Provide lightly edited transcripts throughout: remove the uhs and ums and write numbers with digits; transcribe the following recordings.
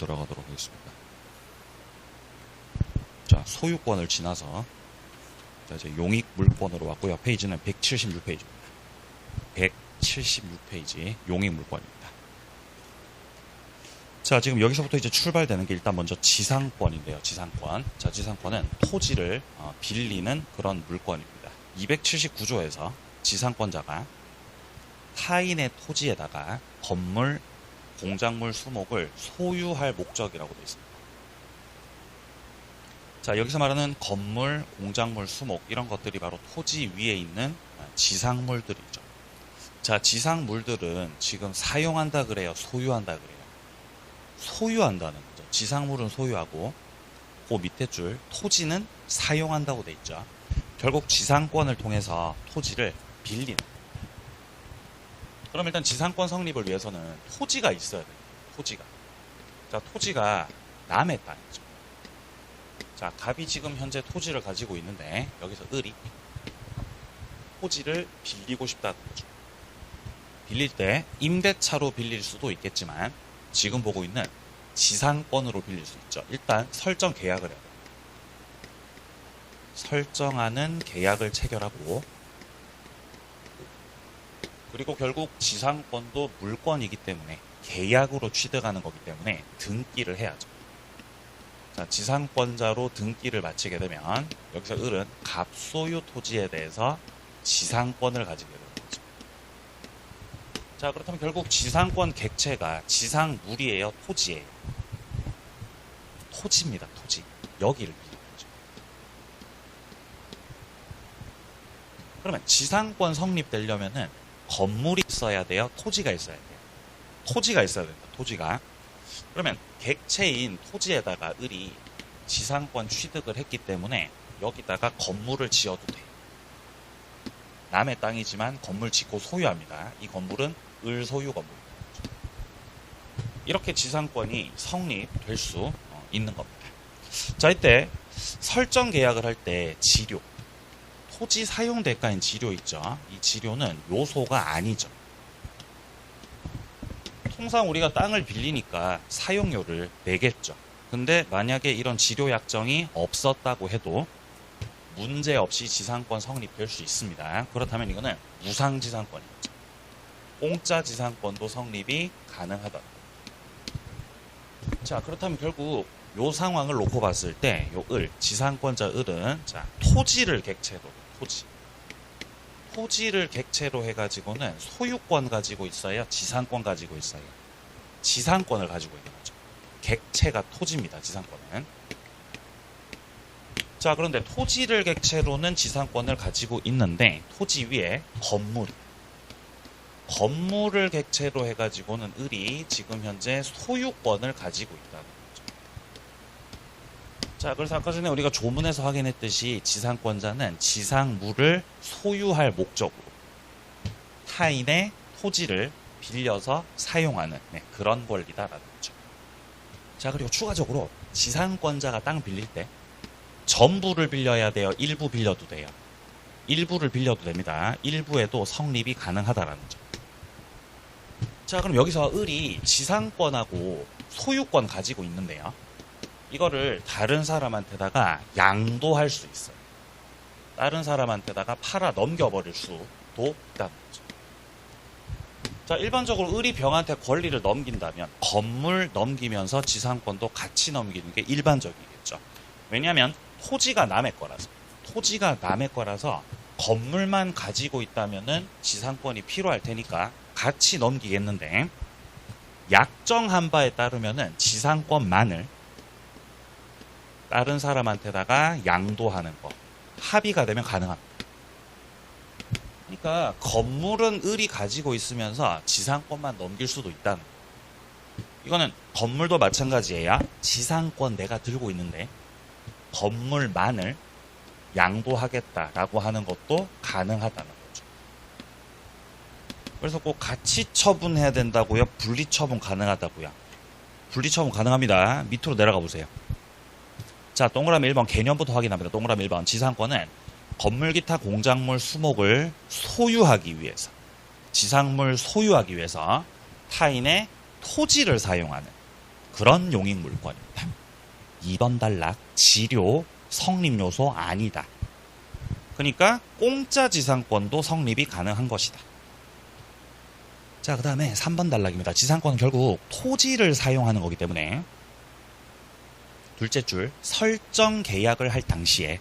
들어가도록 하겠습니다. 자, 소유권을 지나서 자, 이제 용익 물권으로 왔고요. 페이지는 176페이지입니다. 176페이지 용익 물권입니다. 자, 지금 여기서부터 이제 출발되는 게 일단 먼저 지상권인데요. 지상권. 자, 지상권은 토지를 빌리는 그런 물권입니다. 279조에서 지상권자가 타인의 토지에다가 건물, 공작물, 수목을 소유할 목적이라고 되어 있습니다. 자, 여기서 말하는 건물, 공작물, 수목 이런 것들이 바로 토지 위에 있는 지상물들이죠. 자, 지상물들은 지금 사용한다 그래요? 소유한다 그래요? 소유한다는 거죠. 지상물은 소유하고 그 밑에 줄 토지는 사용한다고 돼 있죠. 결국 지상권을 통해서 토지를 빌리는. 그럼 일단 지상권 성립을 위해서는 토지가 있어야 돼요. 토지가. 자, 토지가 남의 땅이죠. 자, 갑이 지금 현재 토지를 가지고 있는데 여기서 을이 토지를 빌리고 싶다는 거죠. 빌릴 때 임대차로 빌릴 수도 있겠지만 지금 보고 있는 지상권으로 빌릴 수 있죠. 일단 설정 계약을 해야 돼요. 설정하는 계약을 체결하고 그리고 결국 지상권도 물권이기 때문에 계약으로 취득하는 거기 때문에 등기를 해야죠. 자, 지상권자로 등기를 마치게 되면 여기서 을은 갑소유 토지에 대해서 지상권을 가지게 되는 거죠. 자, 그렇다면 결국 지상권 객체가 지상물이에요? 토지예요? 토지입니다. 토지. 여기를 빌리는 거죠. 그러면 지상권 성립되려면은 건물이 있어야 돼요? 토지가 있어야 돼요? 토지가 있어야 된다. 토지가. 그러면 객체인 토지에다가 을이 지상권 취득을 했기 때문에 여기다가 건물을 지어도 돼요. 남의 땅이지만 건물 짓고 소유합니다. 이 건물은 을 소유 건물입니다. 이렇게 지상권이 성립될 수 있는 겁니다. 자, 이때 설정 계약을 할 때 지료, 토지 사용 대가인 지료 있죠. 이 지료는 요소가 아니죠. 통상 우리가 땅을 빌리니까 사용료를 내겠죠. 근데 만약에 이런 지료 약정이 없었다고 해도 문제없이 지상권 성립될 수 있습니다. 그렇다면 이거는 무상지상권이죠. 공짜 지상권도 성립이 가능하다. 자, 그렇다면 결국 요 상황을 놓고 봤을 때 요 을, 지상권자 을은 자, 토지를 객체로, 토지를 객체로 해가지고는 소유권 가지고 있어요? 지상권 가지고 있어요? 지상권을 가지고 있는 거죠. 객체가 토지입니다. 지상권은. 자, 그런데 토지를 객체로는 지상권을 가지고 있는데 토지 위에 건물을 객체로 해가지고는 을이 지금 현재 소유권을 가지고 있다는 거죠. 자, 그래서 아까 전에 우리가 조문에서 확인했듯이 지상권자는 지상물을 소유할 목적으로 타인의 토지를 빌려서 사용하는 그런 권리다라는 거죠. 자, 그리고 추가적으로 지상권자가 땅 빌릴 때 전부를 빌려야 돼요? 일부 빌려도 돼요? 일부를 빌려도 됩니다. 일부에도 성립이 가능하다라는 거죠. 자, 그럼 여기서 을이 지상권하고 소유권 가지고 있는데요. 이거를 다른 사람한테다가 양도할 수 있어요. 다른 사람한테다가 팔아 넘겨버릴 수도 있다는 거죠. 자, 일반적으로 을이 병한테 권리를 넘긴다면 건물 넘기면서 지상권도 같이 넘기는 게 일반적이겠죠. 왜냐하면 토지가 남의 거라서 건물만 가지고 있다면은 지상권이 필요할 테니까 같이 넘기겠는데 약정한 바에 따르면은 지상권만을 다른 사람한테다가 양도하는 거 합의가 되면 가능합니다. 그러니까 건물은 을이 가지고 있으면서 지상권만 넘길 수도 있다는 거예요. 이거는 건물도 마찬가지예요. 지상권 내가 들고 있는데 건물만을 양도하겠다라고 하는 것도 가능하다는 거죠. 그래서 꼭 같이 처분해야 된다고요? 분리처분 가능하다고요? 분리처분 가능합니다. 밑으로 내려가 보세요. 자, 동그라미 1번 개념부터 확인합니다. 동그라미 1번 지상권은 건물, 기타, 공작물, 수목을 소유하기 위해서 지상물 소유하기 위해서 타인의 토지를 사용하는 그런 용익 물권입니다. 2번 단락 지료 성립 요소 아니다. 그러니까 공짜 지상권도 성립이 가능한 것이다. 자, 그 다음에 3번 단락입니다. 지상권은 결국 토지를 사용하는 거기 때문에 둘째 줄 설정 계약을 할 당시에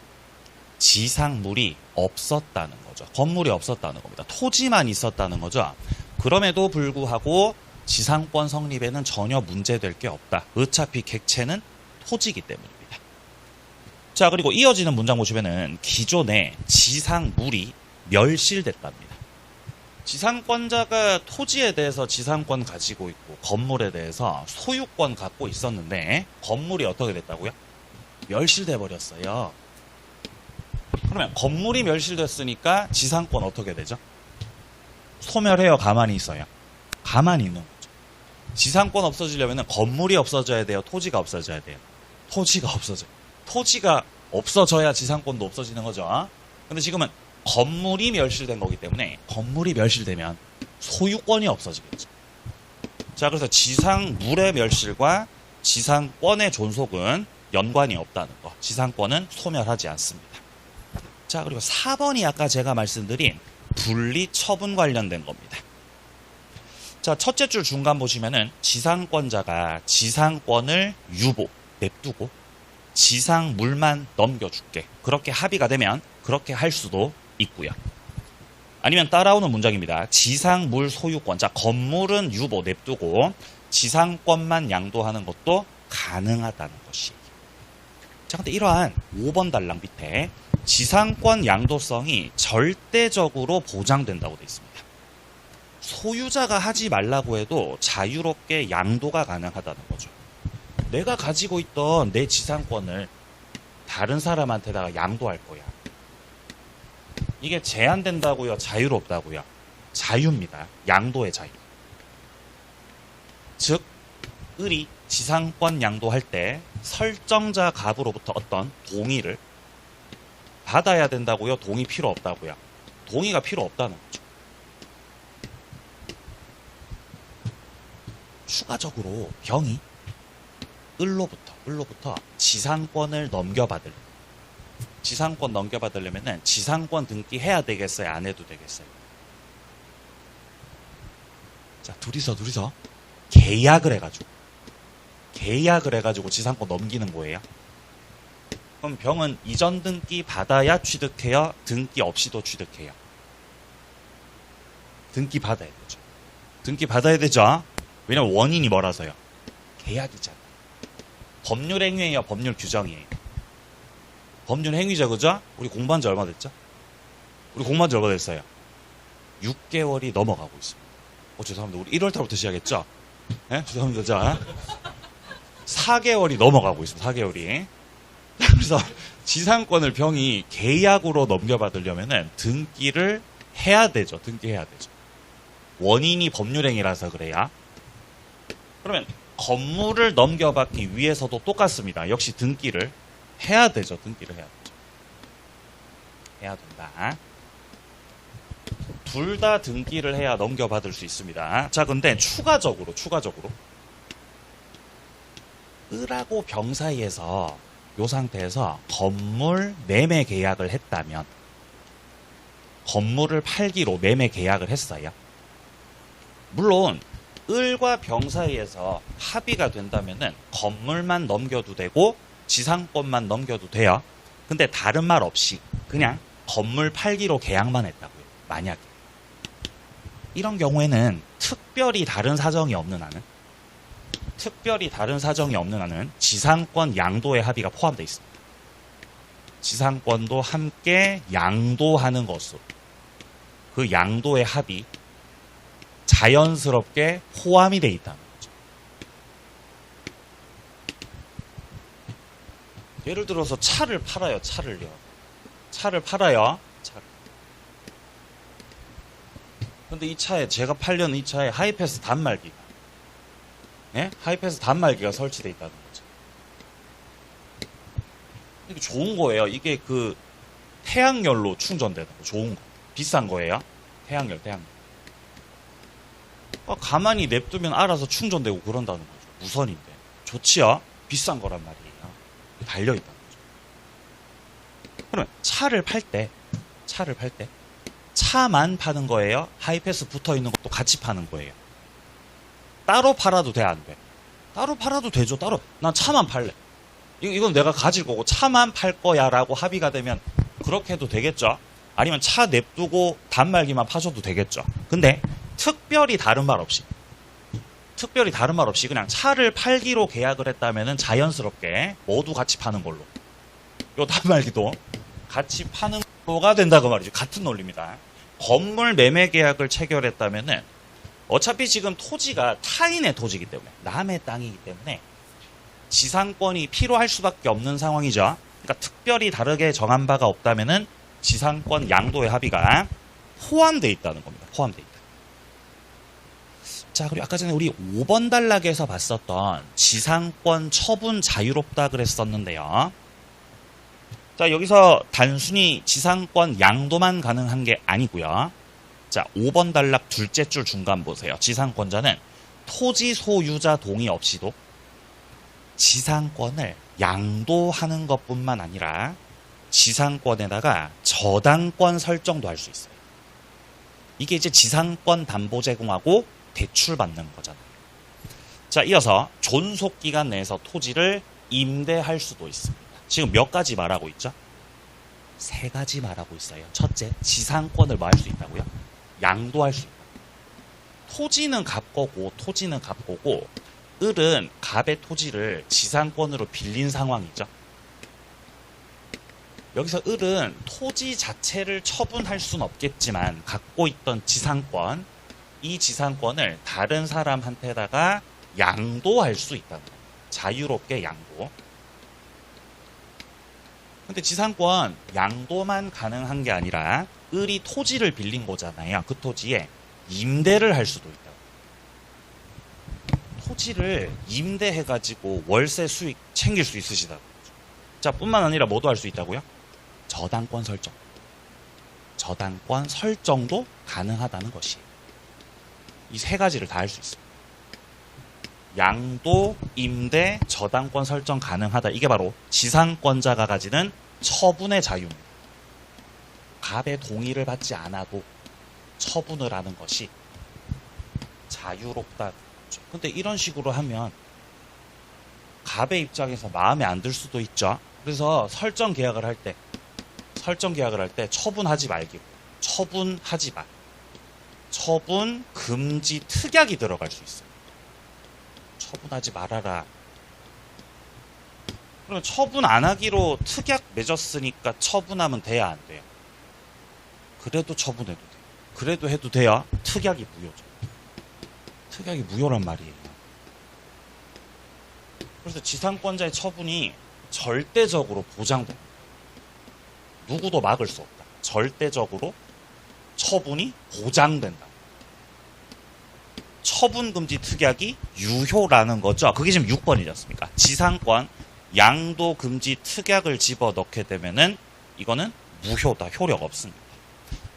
지상물이 없었다는 거죠. 건물이 없었다는 겁니다. 토지만 있었다는 거죠. 그럼에도 불구하고 지상권 성립에는 전혀 문제될 게 없다. 어차피 객체는 토지이기 때문입니다. 자, 그리고 이어지는 문장 보시면은 기존에 지상물이 멸실됐답니다. 지상권자가 토지에 대해서 지상권 가지고 있고 건물에 대해서 소유권 갖고 있었는데 건물이 어떻게 됐다고요? 멸실돼 버렸어요. 그러면 건물이 멸실됐으니까 지상권 어떻게 되죠? 소멸해요? 가만히 있어요? 가만히 있는 거죠. 지상권 없어지려면 건물이 없어져야 돼요? 토지가 없어져야 돼요? 토지가 없어져요. 토지가 없어져야 지상권도 없어지는 거죠. 근데 지금은 건물이 멸실된 거기 때문에 건물이 멸실되면 소유권이 없어지겠죠. 자, 그래서 지상물의 멸실과 지상권의 존속은 연관이 없다는 거. 지상권은 소멸하지 않습니다. 자, 그리고 4번이 아까 제가 말씀드린 분리 처분 관련된 겁니다. 자, 첫째 줄 중간 보시면은 지상권자가 지상권을 유보, 냅두고 지상물만 넘겨줄게. 그렇게 합의가 되면 그렇게 할 수도 있고요. 아니면 따라오는 문장입니다. 지상물 소유권자, 건물은 유보, 냅두고 지상권만 양도하는 것도 가능하다는 것이. 자, 근데 이러한 5번 단락 밑에 지상권 양도성이 절대적으로 보장된다고 되어 있습니다. 소유자가 하지 말라고 해도 자유롭게 양도가 가능하다는 거죠. 내가 가지고 있던 내 지상권을 다른 사람한테다가 양도할 거야. 이게 제한된다고요? 자유롭다고요? 자유입니다. 양도의 자유. 즉, 을이 지상권 양도할 때 설정자 갑으로부터 어떤 동의를 받아야 된다고요? 동의 필요 없다고요? 동의가 필요 없다는 거죠. 추가적으로 병이 을로부터 지상권을 지상권 넘겨받으려면 지상권 등기해야 되겠어요? 안 해도 되겠어요? 자, 둘이서 계약을 해가지고 지상권 넘기는 거예요. 그럼 병은 이전 등기 받아야 취득해요? 등기 없이도 취득해요? 등기 받아야 되죠. 등기 받아야 되죠. 왜냐면 원인이 뭐라서요? 계약이잖아요. 법률 행위예요? 법률 규정이에요? 법률 행위죠, 그죠? 우리 공부한 지 얼마 됐죠? 우리 공부한 지 얼마 됐어요? 6개월이 넘어가고 있습니다. 죄송합니다. 우리 1월달부터 시작했죠? 네? 죄송합니다. 자, 4개월이 넘어가고 있습니다. 4개월이. 그래서 지상권을 병이 계약으로 넘겨받으려면은 등기를 해야 되죠. 등기해야 되죠. 원인이 법률행위라서 그래야. 그러면 건물을 넘겨받기 위해서도 똑같습니다. 역시 등기를 해야 되죠. 등기를 해야 되죠. 해야 된다. 둘 다 등기를 해야 넘겨받을 수 있습니다. 자, 근데 추가적으로 을하고 병 사이에서 이 상태에서 건물 매매 계약을 했다면 건물을 팔기로 매매 계약을 했어요. 물론 을과 병 사이에서 합의가 된다면은 건물만 넘겨도 되고 지상권만 넘겨도 돼요. 근데 다른 말 없이 그냥 건물 팔기로 계약만 했다고요. 만약에 이런 경우에는 특별히 다른 사정이 없는 한은 지상권 양도의 합의가 포함되어 있습니다. 지상권도 함께 양도하는 것으로 그 양도의 합의 자연스럽게 포함이 되어 있다는 거죠. 예를 들어서 차를 팔아요. 차를 팔아요. 근데 이 차에 제가 팔려는 이 차에 하이패스 단말기가 하이패스 단말기가 설치되어 있다는 거죠. 이게 좋은 거예요. 이게 그 태양열로 충전되는 거 좋은 거. 비싼 거예요. 태양열. 가만히 냅두면 알아서 충전되고 그런다는 거죠. 무선인데. 좋지요. 비싼 거란 말이에요. 달려있다는 거죠. 그러면 차를 팔 때 차만 파는 거예요? 하이패스 붙어있는 것도 같이 파는 거예요? 따로 팔아도 돼, 안 돼? 따로 팔아도 되죠. 난 차만 팔래. 이건 내가 가질 거고 차만 팔 거야 라고 합의가 되면 그렇게 해도 되겠죠. 아니면 차 냅두고 단말기만 파셔도 되겠죠. 근데 특별히 다른 말 없이 그냥 차를 팔기로 계약을 했다면은 자연스럽게 모두 같이 파는 걸로, 요 단말기도 같이 파는 거가 된다고 말이죠. 같은 논리입니다. 건물 매매 계약을 체결했다면은 어차피 지금 토지가 타인의 토지이기 때문에, 남의 땅이기 때문에 지상권이 필요할 수밖에 없는 상황이죠. 그러니까 특별히 다르게 정한 바가 없다면은 지상권 양도의 합의가 포함되어 있다는 겁니다. 포함되어 있다. 자, 그리고 아까 전에 우리 5번 단락에서 봤었던 지상권 처분 자유롭다 그랬었는데요. 자, 여기서 단순히 지상권 양도만 가능한 게 아니고요. 자, 5번 단락 둘째 줄 중간 보세요. 지상권자는 토지 소유자 동의 없이도 지상권을 양도하는 것뿐만 아니라 지상권에다가 저당권 설정도 할 수 있어요. 이게 이제 지상권 담보 제공하고 대출 받는 거잖아요. 자, 이어서 존속기간 내에서 토지를 임대할 수도 있습니다. 지금 몇 가지 말하고 있죠? 3가지 말하고 있어요. 첫째, 지상권을 뭐 할 수 있다고요? 양도할 수 있다. 토지는 갑거고 을은 갑의 토지를 지상권으로 빌린 상황이죠. 여기서 을은 토지 자체를 처분할 수는 없겠지만 갖고 있던 지상권, 이 지상권을 다른 사람한테다가 양도할 수 있다는 거예요. 자유롭게 양도. 근데 지상권 양도만 가능한 게 아니라 을이 토지를 빌린 거잖아요. 그 토지에 임대를 할 수도 있다. 토지를 임대해가지고 월세 수익 챙길 수 있으시다고. 자, 뿐만 아니라 뭐도 할 수 있다고요? 저당권 설정. 저당권 설정도 가능하다는 것이에요. 이 3가지를 다 할 수 있습니다. 양도, 임대, 저당권 설정 가능하다. 이게 바로 지상권자가 가지는 처분의 자유입니다. 갑의 동의를 받지 않아도 처분을 하는 것이 자유롭다. 근데 이런 식으로 하면 갑의 입장에서 마음에 안 들 수도 있죠. 그래서 설정 계약을 할 때 처분하지 말기로, 처분하지 말, 처분 금지 특약이 들어갈 수 있어요. 처분하지 말아라. 그러면 처분 안 하기로 특약 맺었으니까 처분하면 돼야 안 돼요? 그래도 처분해도 돼요. 그래도 해도 돼야 특약이 무효죠. 특약이 무효란 말이에요. 그래서 지상권자의 처분이 절대적으로 보장됩니다. 누구도 막을 수 없다. 절대적으로 처분이 보장된다. 처분금지 특약이 유효라는 거죠. 그게 지금 6번이지 않습니까? 지상권 양도금지 특약을 집어넣게 되면은 이거는 무효다. 효력 없습니다.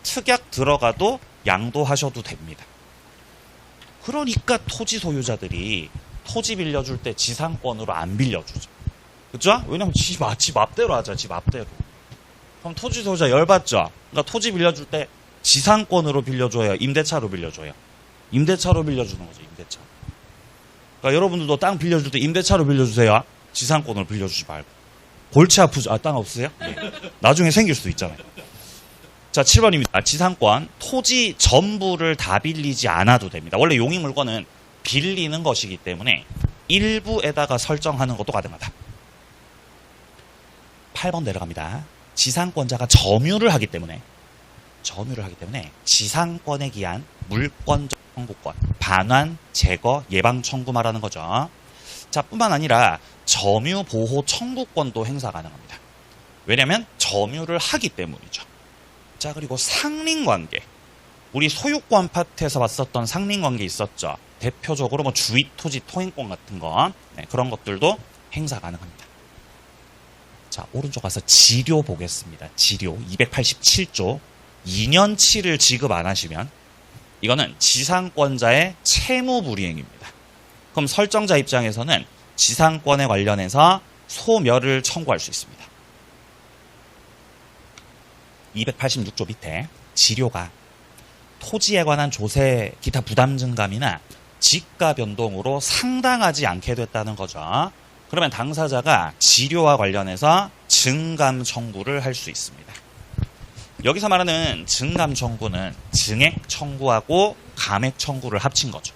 특약 들어가도 양도하셔도 됩니다. 그러니까 토지 소유자들이 토지 빌려줄 때 지상권으로 안 빌려주죠. 그죠? 왜냐면 지 맘대로 하자. 지 맘대로. 그럼 토지 소유자 열받죠? 그러니까 토지 빌려줄 때 지상권으로 빌려줘요? 임대차로 빌려줘요? 임대차로 빌려주는 거죠. 임대차. 그러니까 여러분들도 땅 빌려줄 때 임대차로 빌려주세요. 지상권으로 빌려주지 말고. 골치 아프죠? 땅 없으세요? 네. 나중에 생길 수도 있잖아요. 자, 7번입니다. 지상권, 토지 전부를 다 빌리지 않아도 됩니다. 원래 용익 물건은 빌리는 것이기 때문에 일부에다가 설정하는 것도 가능하다. 8번 내려갑니다. 지상권자가 점유를 하기 때문에 지상권에 기한 물권적 청구권, 반환, 제거, 예방 청구 말하는 거죠. 자, 뿐만 아니라 점유 보호 청구권도 행사 가능합니다. 왜냐하면 점유를 하기 때문이죠. 자, 그리고 상린관계. 우리 소유권 파트에서 봤었던 상린관계 있었죠. 대표적으로 뭐 주입토지 통행권 같은 거, 네, 그런 것들도 행사 가능합니다. 자, 오른쪽 가서 지료 보겠습니다. 지료 287조 2년치를 지급 안 하시면 이거는 지상권자의 채무불이행입니다. 그럼 설정자 입장에서는 지상권에 관련해서 소멸을 청구할 수 있습니다. 286조 밑에 지료가 토지에 관한 조세 기타 부담 증감이나 지가 변동으로 상당하지 않게 됐다는 거죠. 그러면 당사자가 지료와 관련해서 증감 청구를 할 수 있습니다. 여기서 말하는 증감 청구는 증액 청구하고 감액 청구를 합친 거죠.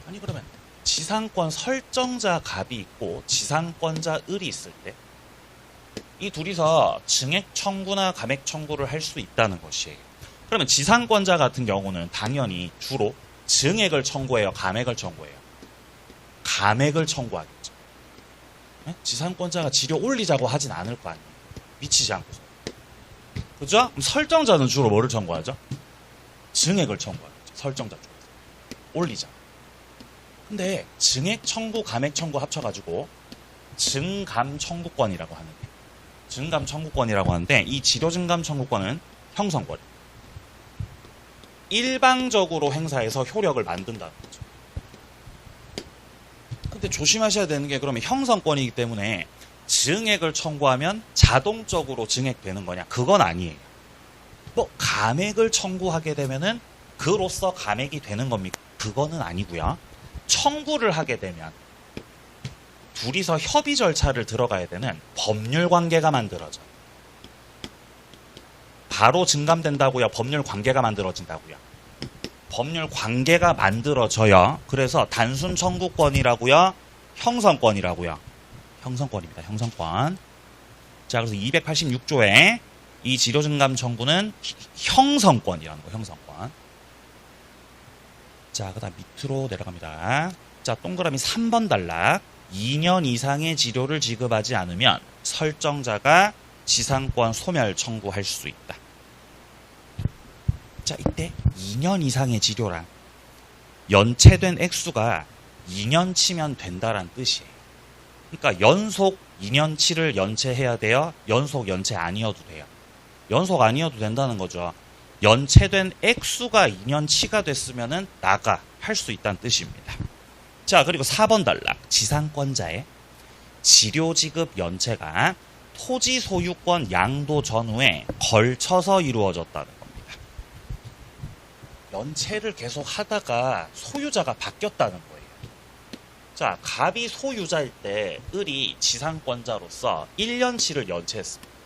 아니 그러면 지상권 설정자 갑이 있고 지상권자 을이 있을 때 이 둘이서 증액 청구나 감액 청구를 할 수 있다는 것이에요. 그러면 지상권자 같은 경우는 당연히 주로 증액을 청구해요, 감액을 청구해요? 감액을 청구하겠죠. 네? 지상권자가 지료 올리자고 하진 않을 거 아니에요. 미치지 않고서. 그죠? 그럼 설정자는 주로 뭐를 청구하죠? 증액을 청구하겠죠. 설정자 쪽에서. 올리자. 근데 증액 청구, 감액 청구 합쳐가지고 증감 청구권이라고 하는데 증감 청구권이라고 하는데 이 지료 증감 청구권은 형성권. 일방적으로 행사해서 효력을 만든다는 거죠. 근데 조심하셔야 되는 게 그러면 형성권이기 때문에 증액을 청구하면 자동적으로 증액되는 거냐? 그건 아니에요. 뭐 감액을 청구하게 되면은 그로써 감액이 되는 겁니까? 그거는 아니고요. 청구를 하게 되면 둘이서 협의 절차를 들어가야 되는 법률 관계가 만들어져요. 바로 증감된다고요? 법률 관계가 만들어진다고요? 법률 관계가 만들어져요. 그래서 단순 청구권이라고요? 형성권이라고요? 형성권입니다. 형성권. 자, 그래서 286조에 이 지료 증감 청구는 형성권이라는 거예요. 형성권. 자, 그다음 밑으로 내려갑니다. 자, 동그라미 3번 단락. 2년 이상의 지료를 지급하지 않으면 설정자가 지상권 소멸 청구할 수 있다. 자, 이때 2년 이상의 지료란 연체된 액수가 2년치면 된다란 뜻이에요. 그러니까 연속 2년치를 연체해야 돼요? 연속 연체 아니어도 돼요? 연속 아니어도 된다는 거죠. 연체된 액수가 2년치가 됐으면은 나가 할 수 있다는 뜻입니다. 자, 그리고 4번 단락. 지상권자의 지료 지급 연체가 토지 소유권 양도 전후에 걸쳐서 이루어졌다는 겁니다. 연체를 계속 하다가 소유자가 바뀌었다는 거예요. 자, 갑이 소유자일 때 을이 지상권자로서 1년치를 연체했습니다.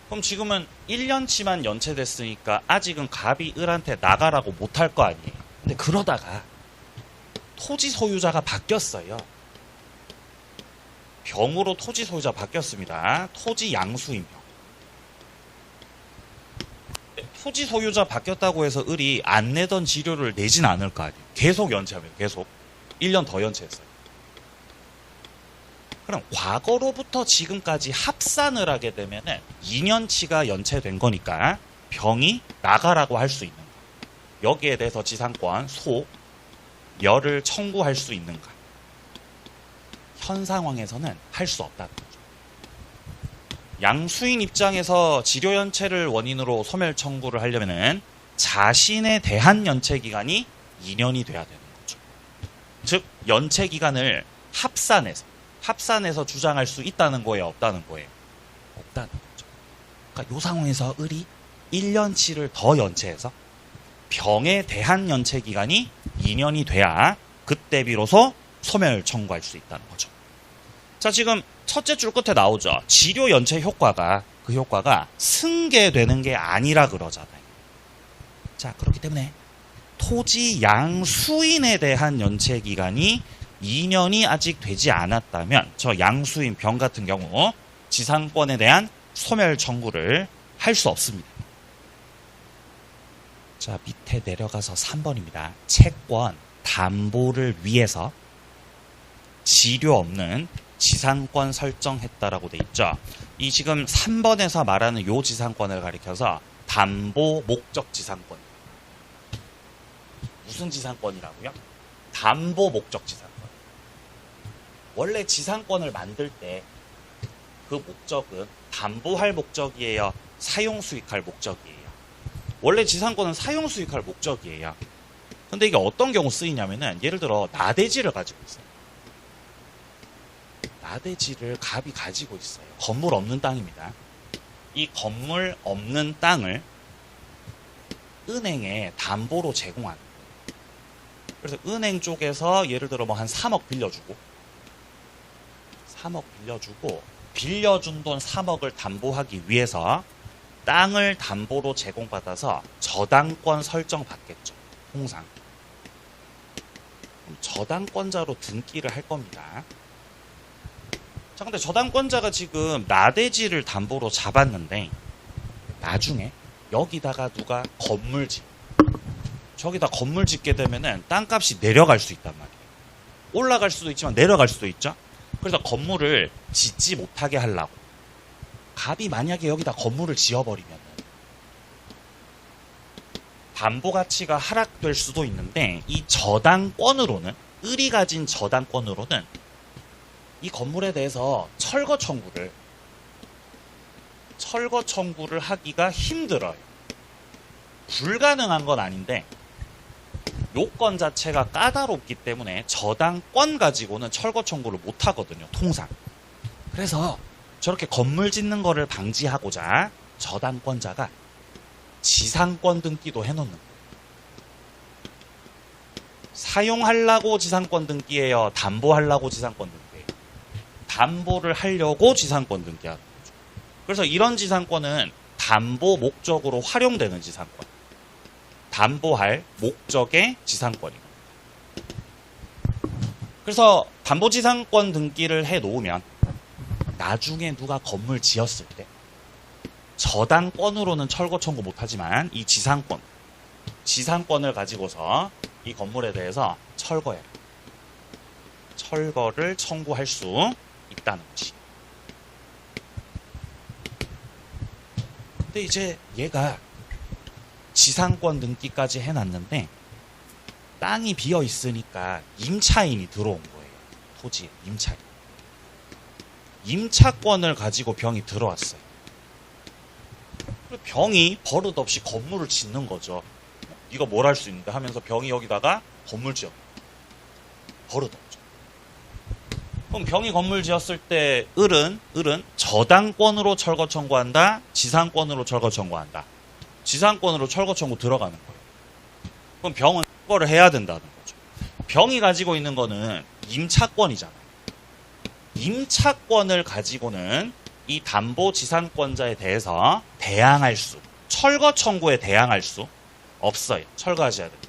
그럼 지금은 1년치만 연체됐으니까 아직은 갑이 을한테 나가라고 못할 거 아니에요. 근데 그러다가 토지 소유자가 바뀌었어요. 병으로 토지 소유자 바뀌었습니다. 토지 양수인 병. 토지 소유자 바뀌었다고 해서 을이 안 내던 지료를 내진 않을 거 아니에요. 계속 연체하면 계속 1년 더 연체했어요. 그럼 과거로부터 지금까지 합산을 하게 되면은 2년치가 연체된 거니까 병이 나가라고 할 수 있는 거. 여기에 대해서 지상권 소멸을 청구할 수 있는가? 현 상황에서는 할 수 없다는 거죠. 양수인 입장에서 지료 연체를 원인으로 소멸 청구를 하려면은 자신에 대한 연체 기간이 2년이 돼야 되는 거죠. 즉 연체 기간을 합산해서 주장할 수 있다는 거예요, 없다는 거예요? 없다는 거죠. 그러니까 이 상황에서 을이 1년치를 더 연체해서 병에 대한 연체 기간이 2년이 돼야 그때 비로소 소멸 청구할 수 있다는 거죠. 자, 지금 첫째 줄 끝에 나오죠. 지료 연체 효과가 그 효과가 승계되는 게 아니라 그러잖아요. 자, 그렇기 때문에 토지 양수인에 대한 연체 기간이 2년이 아직 되지 않았다면 저 양수인 병 같은 경우 지상권에 대한 소멸 청구를 할 수 없습니다. 자, 밑에 내려가서 3번입니다. 채권 담보를 위해서 지료 없는 지상권 설정했다라고 돼 있죠. 이 지금 3번에서 말하는 요 지상권을 가리켜서 담보 목적 지상권. 무슨 지상권이라고요? 담보 목적 지상권. 원래 지상권을 만들 때 그 목적은 담보할 목적이에요? 사용 수익할 목적이에요? 원래 지상권은 사용 수익할 목적이에요. 근데 이게 어떤 경우 쓰이냐면은 예를 들어 나대지를 가지고 있어요. 나대지를 갑이 가지고 있어요. 건물 없는 땅입니다. 이 건물 없는 땅을 은행에 담보로 제공하는 거예요. 그래서 은행 쪽에서 예를 들어 뭐 한 3억 빌려주고 3억 빌려주고 빌려준 돈 3억을 담보하기 위해서 땅을 담보로 제공받아서 저당권 설정 받겠죠. 통상. 그럼 저당권자로 등기를 할 겁니다. 자, 근데 저당권자가 지금 나대지를 담보로 잡았는데 나중에 여기다가 누가 건물 저기다 건물 짓게 되면은 땅값이 내려갈 수 있단 말이에요. 올라갈 수도 있지만 내려갈 수도 있죠. 그래서 건물을 짓지 못하게 하려고 갑이 만약에 여기다 건물을 지어버리면 담보 가치가 하락될 수도 있는데 이 저당권으로는 을이 가진 저당권으로는 이 건물에 대해서 철거 청구를 하기가 힘들어요. 불가능한 건 아닌데 요건 자체가 까다롭기 때문에 저당권 가지고는 철거 청구를 못 하거든요. 통상. 그래서 저렇게 건물 짓는 거를 방지하고자 저당권자가 지상권 등기도 해놓는 거예요. 사용하려고 지상권 등기예요? 담보하려고 지상권 등기예요? 담보를 하려고 지상권 등기하는 거죠. 그래서 이런 지상권은 담보 목적으로 활용되는 지상권. 담보할 목적의 지상권이고. 그래서 담보지상권 등기를 해놓으면 나중에 누가 건물 지었을 때 저당권으로는 철거 청구 못하지만 이 지상권을 가지고서 이 건물에 대해서 철거를 청구할 수 있다는 것이. 근데 이제 얘가 지상권 등기까지 해놨는데 땅이 비어 있으니까 임차인이 들어온 거예요. 토지에 임차인. 임차권을 가지고 병이 들어왔어요. 병이 버릇없이 건물을 짓는 거죠. 이거 뭘 할 수 있는데 하면서 병이 여기다가 건물 지어. 버릇없죠. 그럼 병이 건물 지었을 때 을은 저당권으로 철거 청구한다. 지상권으로 철거 청구한다. 지상권으로 철거 청구 들어가는 거예요. 그럼 병은 철거를 해야 된다는 거죠. 병이 가지고 있는 거는 임차권이잖아요. 임차권을 가지고는 이 담보 지상권자에 대해서 철거 청구에 대항할 수 없어요. 철거하셔야 됩니다.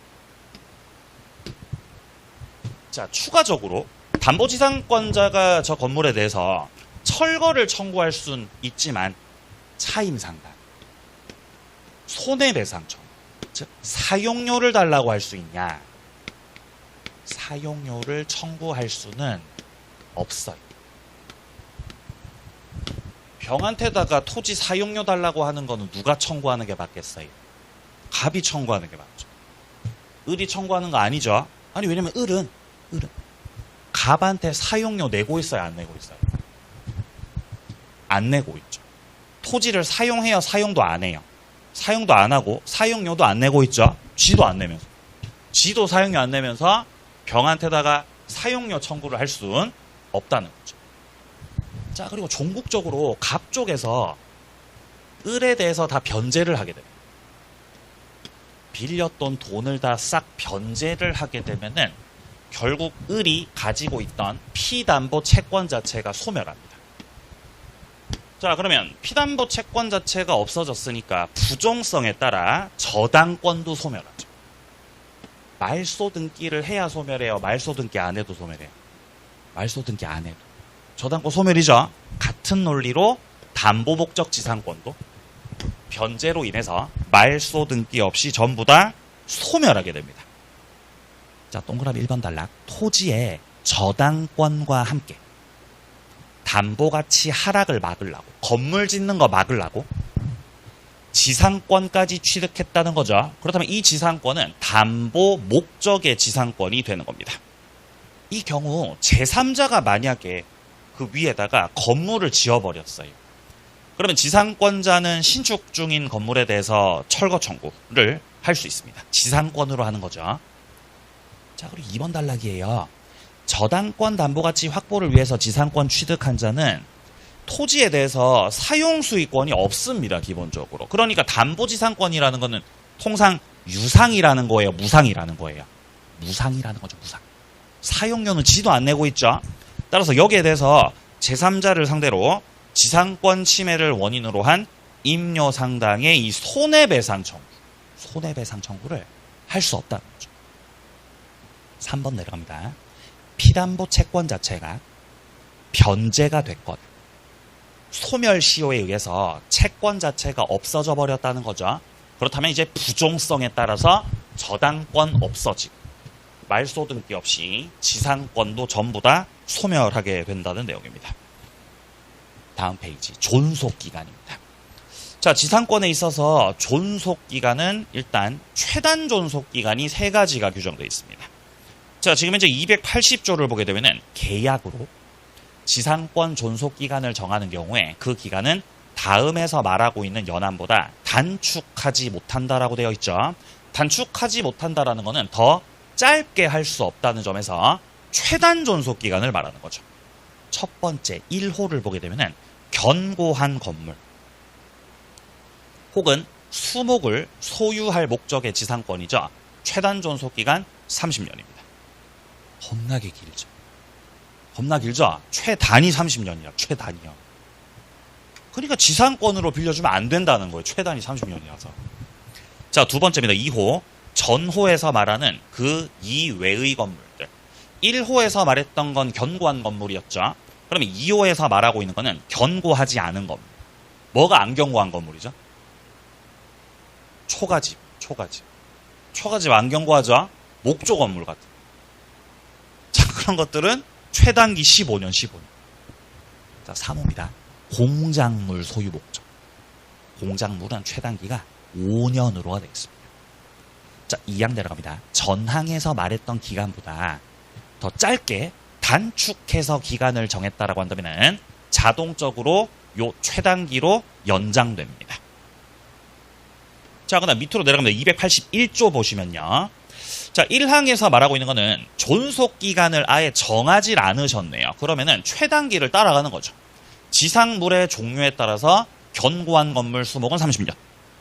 자, 추가적으로 담보 지상권자가 저 건물에 대해서 철거를 청구할 수는 있지만 차임상당, 손해배상 청구, 즉 사용료를 달라고 할 수 있냐? 사용료를 청구할 수는 없어요. 병한테다가 토지 사용료 달라고 하는 거는 누가 청구하는 게 맞겠어요? 갑이 청구하는 게 맞죠. 을이 청구하는 거 아니죠. 아니, 왜냐면 을은 갑한테 사용료 내고 있어요, 안 내고 있어요? 안 내고 있죠. 토지를 사용해요, 사용도 안 해요? 사용도 안 하고 사용료도 안 내고 있죠. 쥐도 안 내면서. 쥐도 사용료 안 내면서 병한테다가 사용료 청구를 할 수는 없다는 거죠. 자, 그리고 종국적으로 갑 쪽에서 을에 대해서 다 변제를 하게 됩니다. 빌렸던 돈을 다 싹 변제를 하게 되면은 결국 을이 가지고 있던 피담보 채권 자체가 소멸합니다. 자, 그러면 피담보 채권 자체가 없어졌으니까 부종성에 따라 저당권도 소멸하죠. 말소 등기를 해야 소멸해요? 말소 등기 안 해도 소멸해요? 말소 등기 안 해도. 저당권 소멸이죠. 같은 논리로 담보 목적 지상권도 변제로 인해서 말소 등기 없이 전부 다 소멸하게 됩니다. 자, 동그라미 1번 단락. 토지의 저당권과 함께 담보 가치 하락을 막으려고, 건물 짓는 거 막으려고 지상권까지 취득했다는 거죠. 그렇다면 이 지상권은 담보 목적의 지상권이 되는 겁니다. 이 경우 제3자가 만약에 그 위에다가 건물을 지어버렸어요. 그러면 지상권자는 신축 중인 건물에 대해서 철거 청구를 할 수 있습니다. 지상권으로 하는 거죠. 자, 그리고 2번 단락이에요. 저당권 담보가치 확보를 위해서 지상권 취득한 자는 토지에 대해서 사용수익권이 없습니다. 기본적으로. 그러니까 담보지상권이라는 거는 통상 유상이라는 거예요. 무상이라는 거예요. 무상이라는 거죠. 무상. 사용료는 지도 안 내고 있죠. 따라서 여기에 대해서 제3자를 상대로 지상권 침해를 원인으로 한 임료상당의 이 손해배상 청구를 할 수 없다는 거죠. 3번 내려갑니다. 피담보 채권 자체가 변제가 됐거나 소멸시효에 의해서 채권 자체가 없어져 버렸다는 거죠. 그렇다면 이제 부종성에 따라서 저당권 없어지고 말소등기 없이 지상권도 전부 다 소멸하게 된다는 내용입니다. 다음 페이지 존속기간입니다. 자, 지상권에 있어서 존속기간은 일단 최단 존속기간이 3가지가 규정되어 있습니다. 자, 지금 현재 280조를 보게 되면은 계약으로 지상권 존속기간을 정하는 경우에 그 기간은 다음에서 말하고 있는 연한보다 단축하지 못한다라고 되어 있죠. 단축하지 못한다라는 것은 더 짧게 할 수 없다는 점에서 최단 존속기간을 말하는 거죠. 첫 번째 1호를 보게 되면은 견고한 건물 혹은 수목을 소유할 목적의 지상권이죠. 최단 존속기간 30년입니다. 겁나게 길죠. 겁나 길죠? 최단이 30년이야. 최단이요. 그러니까 지상권으로 빌려주면 안 된다는 거예요. 최단이 30년이라서. 자, 두 번째입니다. 2호. 전호에서 말하는 그 이외의 건물들. 1호에서 말했던 건 견고한 건물이었죠. 그러면 2호에서 말하고 있는 거는 견고하지 않은 건물. 뭐가 안 견고한 건물이죠? 초가집. 초가집 안 견고하죠? 목조 건물 같은. 자, 그런 것들은 최단기 15년. 자, 3호입니다. 공작물 소유 목적. 공작물은 최단기가 5년으로가 되겠습니다. 자, 2항 내려갑니다. 전항에서 말했던 기간보다 더 짧게 단축해서 기간을 정했다라고 한다면 자동적으로 요 최단기로 연장됩니다. 자, 그다음 밑으로 내려갑니다. 281조 보시면요. 자, 1항에서 말하고 있는 거는 존속기간을 아예 정하지 않으셨네요. 그러면은 최단기를 따라가는 거죠. 지상물의 종류에 따라서 견고한 건물 수목은 30년,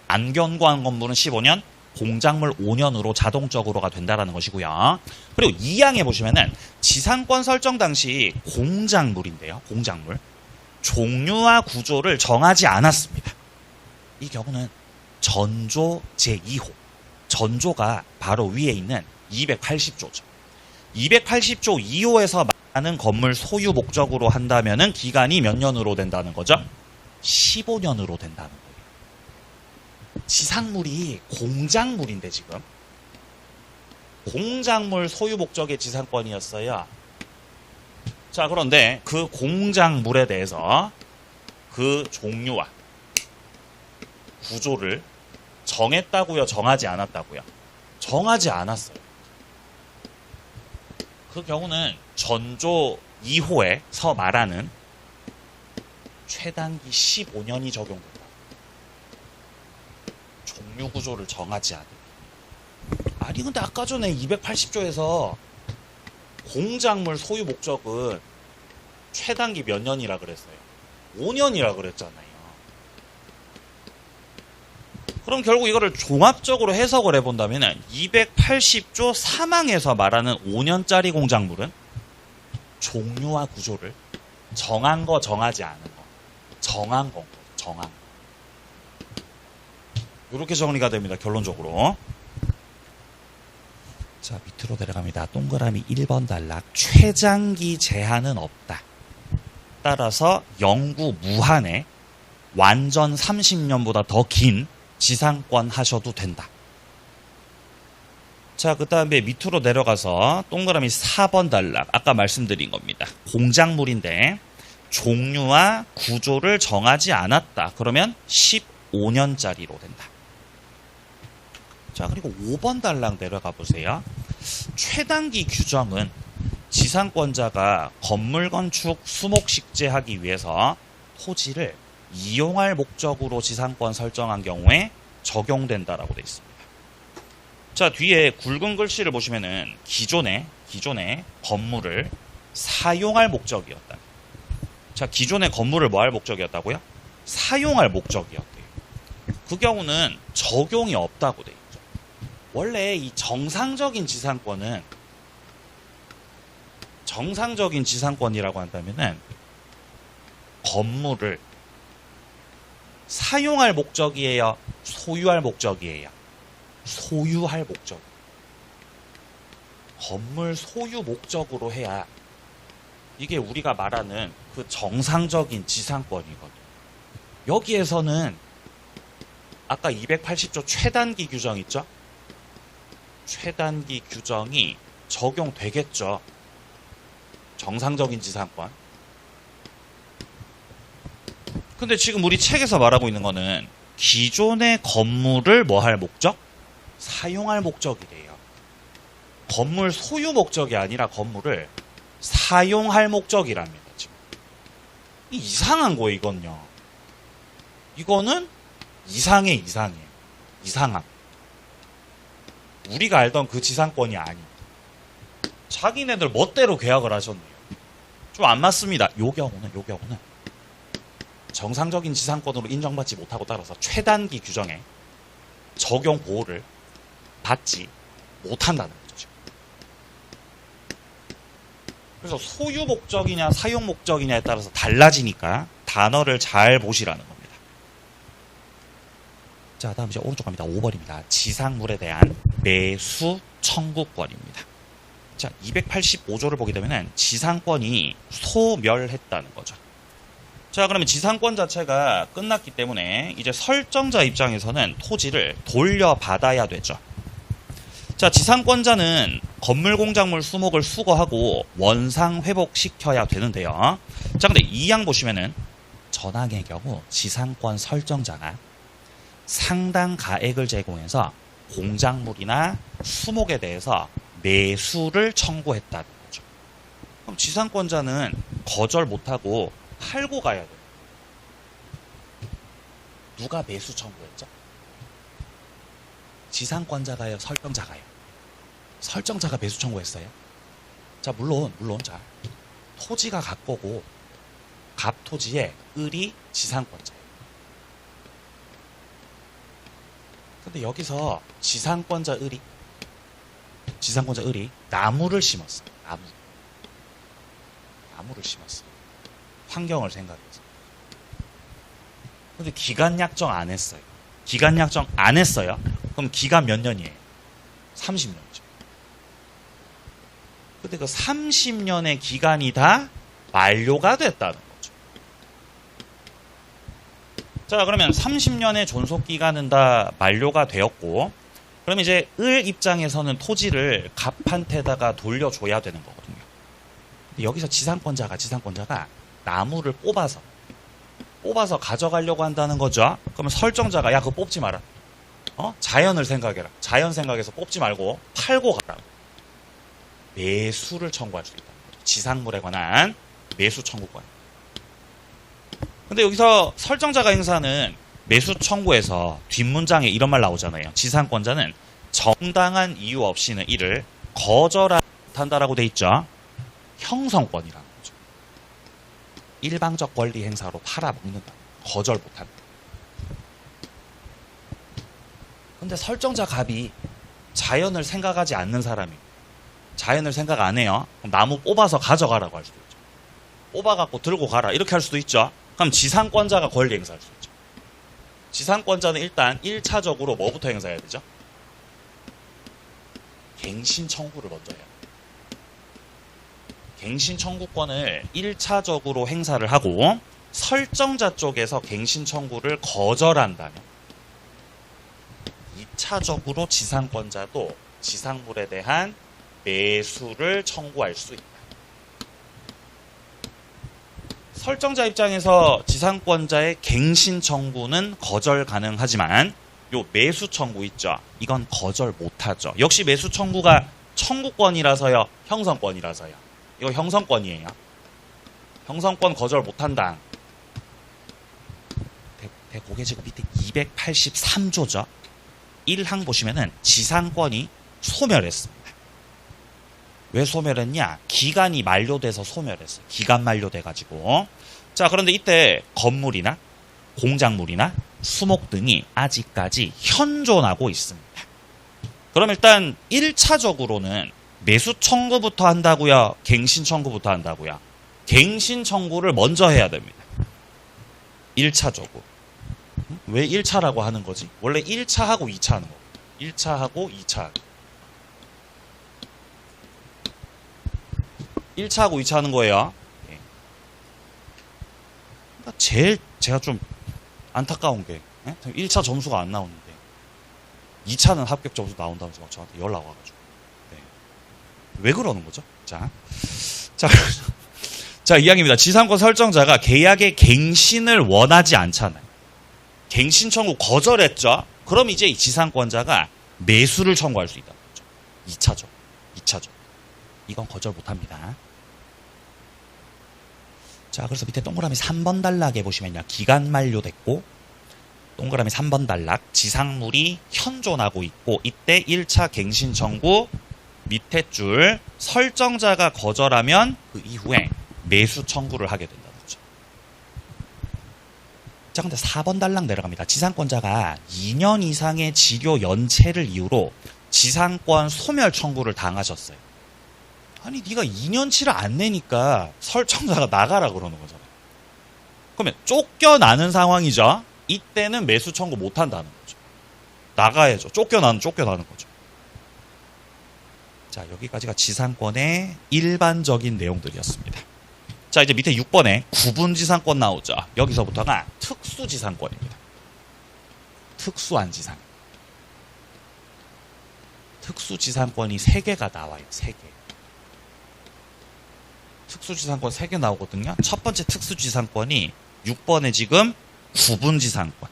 안 견고한 건물은 15년, 공작물 5년으로 자동적으로가 된다라는 것이고요. 그리고 2항에 보시면은 지상권 설정 당시 공작물인데요. 공작물. 종류와 구조를 정하지 않았습니다. 이 경우는 전조 제2호. 전조가 바로 위에 있는 280조죠. 280조 2호에서 말하는 건물 소유 목적으로 한다면은 기간이 몇 년으로 된다는 거죠? 15년으로 된다는 거예요. 지상물이 공작물인데 지금 공작물 소유 목적의 지상권이었어요. 자, 그런데 그 공작물에 대해서 그 종류와 구조를 정했다고요? 정하지 않았다고요? 정하지 않았어요. 그 경우는 전조 2호에서 말하는 최단기 15년이 적용된다. 종류 구조를 정하지 않은. 아니 근데 아까 전에 280조에서 공작물 소유 목적은 최단기 몇 년이라 그랬어요? 5년이라 그랬잖아요. 그럼 결국 이거를 종합적으로 해석을 해본다면 280조 3항에서 말하는 5년짜리 공작물은 종류와 구조를 정한 거 정하지 않은 거 정한 거 정한 거 이렇게 정리가 됩니다. 결론적으로. 자, 밑으로 내려갑니다. 동그라미 1번 단락. 최장기 제한은 없다. 따라서 영구 무한의 완전 30년보다 더 긴 지상권 하셔도 된다. 자, 그 다음에 밑으로 내려가서 동그라미 4번 단락. 아까 말씀드린 겁니다. 공작물인데 종류와 구조를 정하지 않았다. 그러면 15년짜리로 된다. 자, 그리고 5번 단락 내려가 보세요. 최단기 규정은 지상권자가 건물 건축 수목식재하기 위해서 토지를 이용할 목적으로 지상권 설정한 경우에 적용된다라고 되어 있습니다. 자, 뒤에 굵은 글씨를 보시면은 기존의 건물을 사용할 목적이었다. 자, 기존의 건물을 뭐 할 목적이었다고요? 사용할 목적이었대요. 그 경우는 적용이 없다고 돼 있죠. 원래 이 정상적인 지상권이라고 한다면은 건물을 사용할 목적이에요? 소유할 목적이에요? 소유할 목적. 건물 소유 목적으로 해야 이게 우리가 말하는 그 정상적인 지상권이거든요. 여기에서는 아까 280조 최단기 규정 있죠? 최단기 규정이 적용되겠죠. 정상적인 지상권. 근데 지금 우리 책에서 말하고 있는 거는 기존의 건물을 뭐 할 목적? 사용할 목적이래요. 건물 소유 목적이 아니라 건물을 사용할 목적이랍니다. 지금. 이상한 거예요, 이건요. 이거는 이상해. 이상함. 우리가 알던 그 지상권이 아니. 자기네들 멋대로 계약을 하셨네요. 좀 안 맞습니다. 요 경우는 정상적인 지상권으로 인정받지 못하고 따라서 최단기 규정에 적용 보호를 받지 못한다는 거죠. 그래서 소유 목적이냐 사용 목적이냐에 따라서 달라지니까 단어를 잘 보시라는 겁니다. 자, 다음 이제 오른쪽 갑니다. 5번입니다. 지상물에 대한 매수 청구권입니다. 자, 285조를 보게 되면 지상권이 소멸했다는 거죠. 자, 그러면 지상권 자체가 끝났기 때문에 이제 설정자 입장에서는 토지를 돌려받아야 되죠. 자, 지상권자는 건물 공작물 수목을 수거하고 원상 회복시켜야 되는데요. 자, 근데 2항 보시면은 전항의 경우 지상권 설정자가 상당 가액을 제공해서 공작물이나 수목에 대해서 매수를 청구했다는 거죠. 그럼 지상권자는 거절 못하고 팔고 가야 돼요. 누가 매수 청구했죠? 지상권자가요, 설정자가요? 설정자가 매수 청구했어요. 자, 물론 자, 토지가 갑거고 갑토지의 을이 지상권자예요. 근데 여기서 지상권자 을이 나무를 심었어요. 나무를 심었어요. 환경을 생각해서. 근데 기간 약정 안 했어요. 그럼 기간 몇 년이에요? 30년이죠. 근데 그 30년의 기간이 다 만료가 됐다는 거죠. 자, 그러면 30년의 존속기간은 다 만료가 되었고, 그럼 이제 을 입장에서는 토지를 갑한테다가 돌려줘야 되는 거거든요. 근데 여기서 지상권자가 나무를 뽑아서 가져가려고 한다는 거죠. 그러면 설정자가 야, 그거 뽑지 마라. 자연을 생각해라. 자연 생각해서 뽑지 말고 팔고 가라. 매수를 청구할 수 있다. 지상물에 관한 매수 청구권. 근데 여기서 설정자가 행사하는 매수 청구에서 뒷문장에 이런 말 나오잖아요. 지상권자는 정당한 이유 없이는 이를 거절한다라고 돼 있죠. 형성권이라는 거죠. 일방적 권리 행사로 팔아먹는다. 거절 못한다. 근데 설정자 갑이 자연을 생각하지 않는 사람이 자연을 생각 안 해요. 그럼 나무 뽑아서 가져가라고 할 수도 있죠. 뽑아갖고 들고 가라 이렇게 할 수도 있죠. 그럼 지상권자가 권리 행사할 수 있죠. 지상권자는 일단 1차적으로 뭐부터 행사해야 되죠? 갱신 청구를 먼저 해야 돼요. 갱신 청구권을 1차적으로 행사를 하고 설정자 쪽에서 갱신 청구를 거절한다면 2차적으로 지상권자도 지상물에 대한 매수를 청구할 수 있다. 설정자 입장에서 지상권자의 갱신 청구는 거절 가능하지만 요 매수 청구 있죠. 이건 거절 못하죠. 역시 매수 청구가 청구권이라서요. 형성권이라서요. 이거 형성권이에요. 형성권 거절 못한다. 대고개 지금 밑에 283조죠. 1항 보시면은 지상권이 소멸했습니다. 왜 소멸했냐? 기간이 만료돼서 소멸했어요. 기간 만료돼가지고. 자, 그런데 이때 건물이나 공작물이나 수목 등이 아직까지 현존하고 있습니다. 그럼 일단 1차적으로는 매수 청구부터 한다고요? 갱신 청구부터 한다고요? 갱신 청구를 먼저 해야 됩니다. 1차적으로. 왜 1차라고 하는 거지? 원래 1차하고 2차 하는 거고. 1차하고 2차. 1차하고 2차 하는 거예요. 제일 제가 좀 안타까운 게 1차 점수가 안 나오는데 2차는 합격 점수 나온다면서 막 저한테 연락 와가지고 왜 그러는 거죠? 자, 이야기입니다. 지상권 설정자가 계약의 갱신을 원하지 않잖아요. 갱신 청구 거절했죠? 그럼 이제 이 지상권자가 매수를 청구할 수 있다는 거죠. 2차죠. 이건 거절 못합니다. 자, 그래서 밑에 동그라미 3번 단락에 보시면요. 기간 만료됐고 동그라미 3번 단락 지상물이 현존하고 있고 이때 1차 갱신 청구 밑에 줄 설정자가 거절하면 그 이후에 매수 청구를 하게 된다는 거죠. 자, 근데 4번 단락 내려갑니다. 지상권자가 2년 이상의 지교 연체를 이유로 지상권 소멸 청구를 당하셨어요. 아니, 네가 2년치를 안 내니까 설정자가 나가라 그러는 거잖아요. 그러면 쫓겨나는 상황이죠. 이때는 매수 청구 못 한다는 거죠. 나가야죠. 쫓겨나는 거죠. 자, 여기까지가 지상권의 일반적인 내용들이었습니다. 자, 이제 밑에 6번에 구분지상권 나오죠. 여기서부터가 특수지상권입니다. 특수한 지상. 특수지상권이 3개가 나와요. 3개. 특수지상권 3개 나오거든요. 첫 번째 특수지상권이 6번에 지금 구분지상권.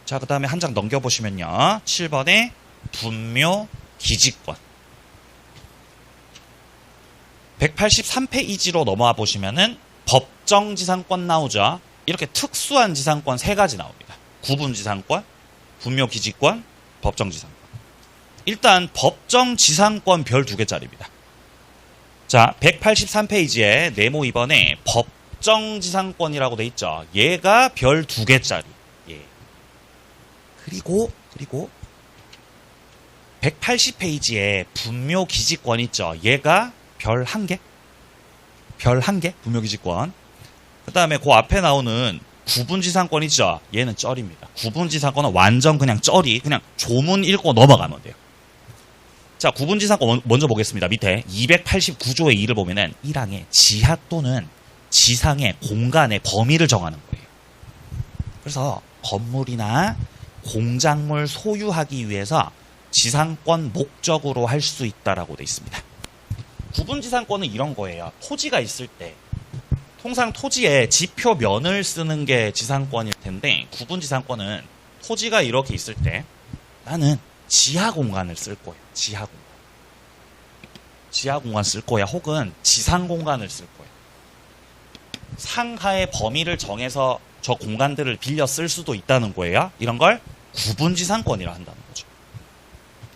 자, 그 다음에 한 장 넘겨보시면요. 7번에 분묘기지권. 183페이지로 넘어와 보시면은 법정지상권 나오죠. 이렇게 특수한 지상권 3가지 나옵니다. 구분지상권, 분묘기지권, 법정지상권. 일단 법정지상권 별 2개짜리입니다. 자, 183페이지에 네모 2번에 법정지상권이라고 돼 있죠. 얘가 별 2개짜리. 예. 그리고 180페이지에 분묘기지권 있죠. 얘가 별 1개? 별 1개? 분묘기지권. 그 다음에 그 앞에 나오는 구분지상권 있죠. 얘는 쩔입니다. 구분지상권은 완전 그냥 쩔이, 그냥 조문 읽고 넘어가면 돼요. 자, 구분지상권 먼저 보겠습니다. 밑에 289조의 2를 보면은 1항에 지하 또는 지상의 공간의 범위를 정하는 거예요. 그래서 건물이나 공작물 소유하기 위해서 지상권 목적으로 할 수 있다라고 돼 있습니다. 구분지상권은 이런 거예요. 토지가 있을 때 통상 토지에 지표면을 쓰는 게 지상권일 텐데 구분지상권은 토지가 이렇게 있을 때 나는 지하 공간을 쓸 거예요. 지하 공간 쓸 거야. 혹은 지상 공간을 쓸 거예요. 상하의 범위를 정해서 저 공간들을 빌려 쓸 수도 있다는 거예요. 이런 걸 구분지상권이라 한다는 거죠.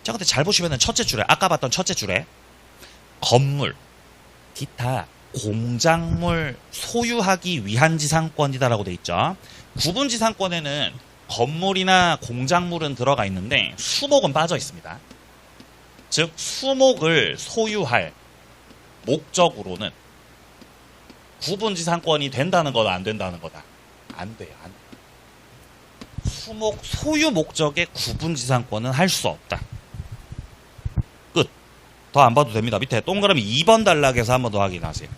자, 근데 잘 보시면은 첫째 줄에 아까 봤던 첫째 줄에 건물, 기타, 공작물 소유하기 위한 지상권이다라고 돼 있죠. 구분지상권에는 건물이나 공작물은 들어가 있는데 수목은 빠져 있습니다. 즉 수목을 소유할 목적으로는 구분지상권이 된다는 거다 안 된다는 거다? 안 돼요. 안 돼요. 수목 소유 목적의 구분지상권은 할 수 없다. 끝. 더 안 봐도 됩니다. 밑에 동그라미 2번 단락에서 한 번 더 확인하세요.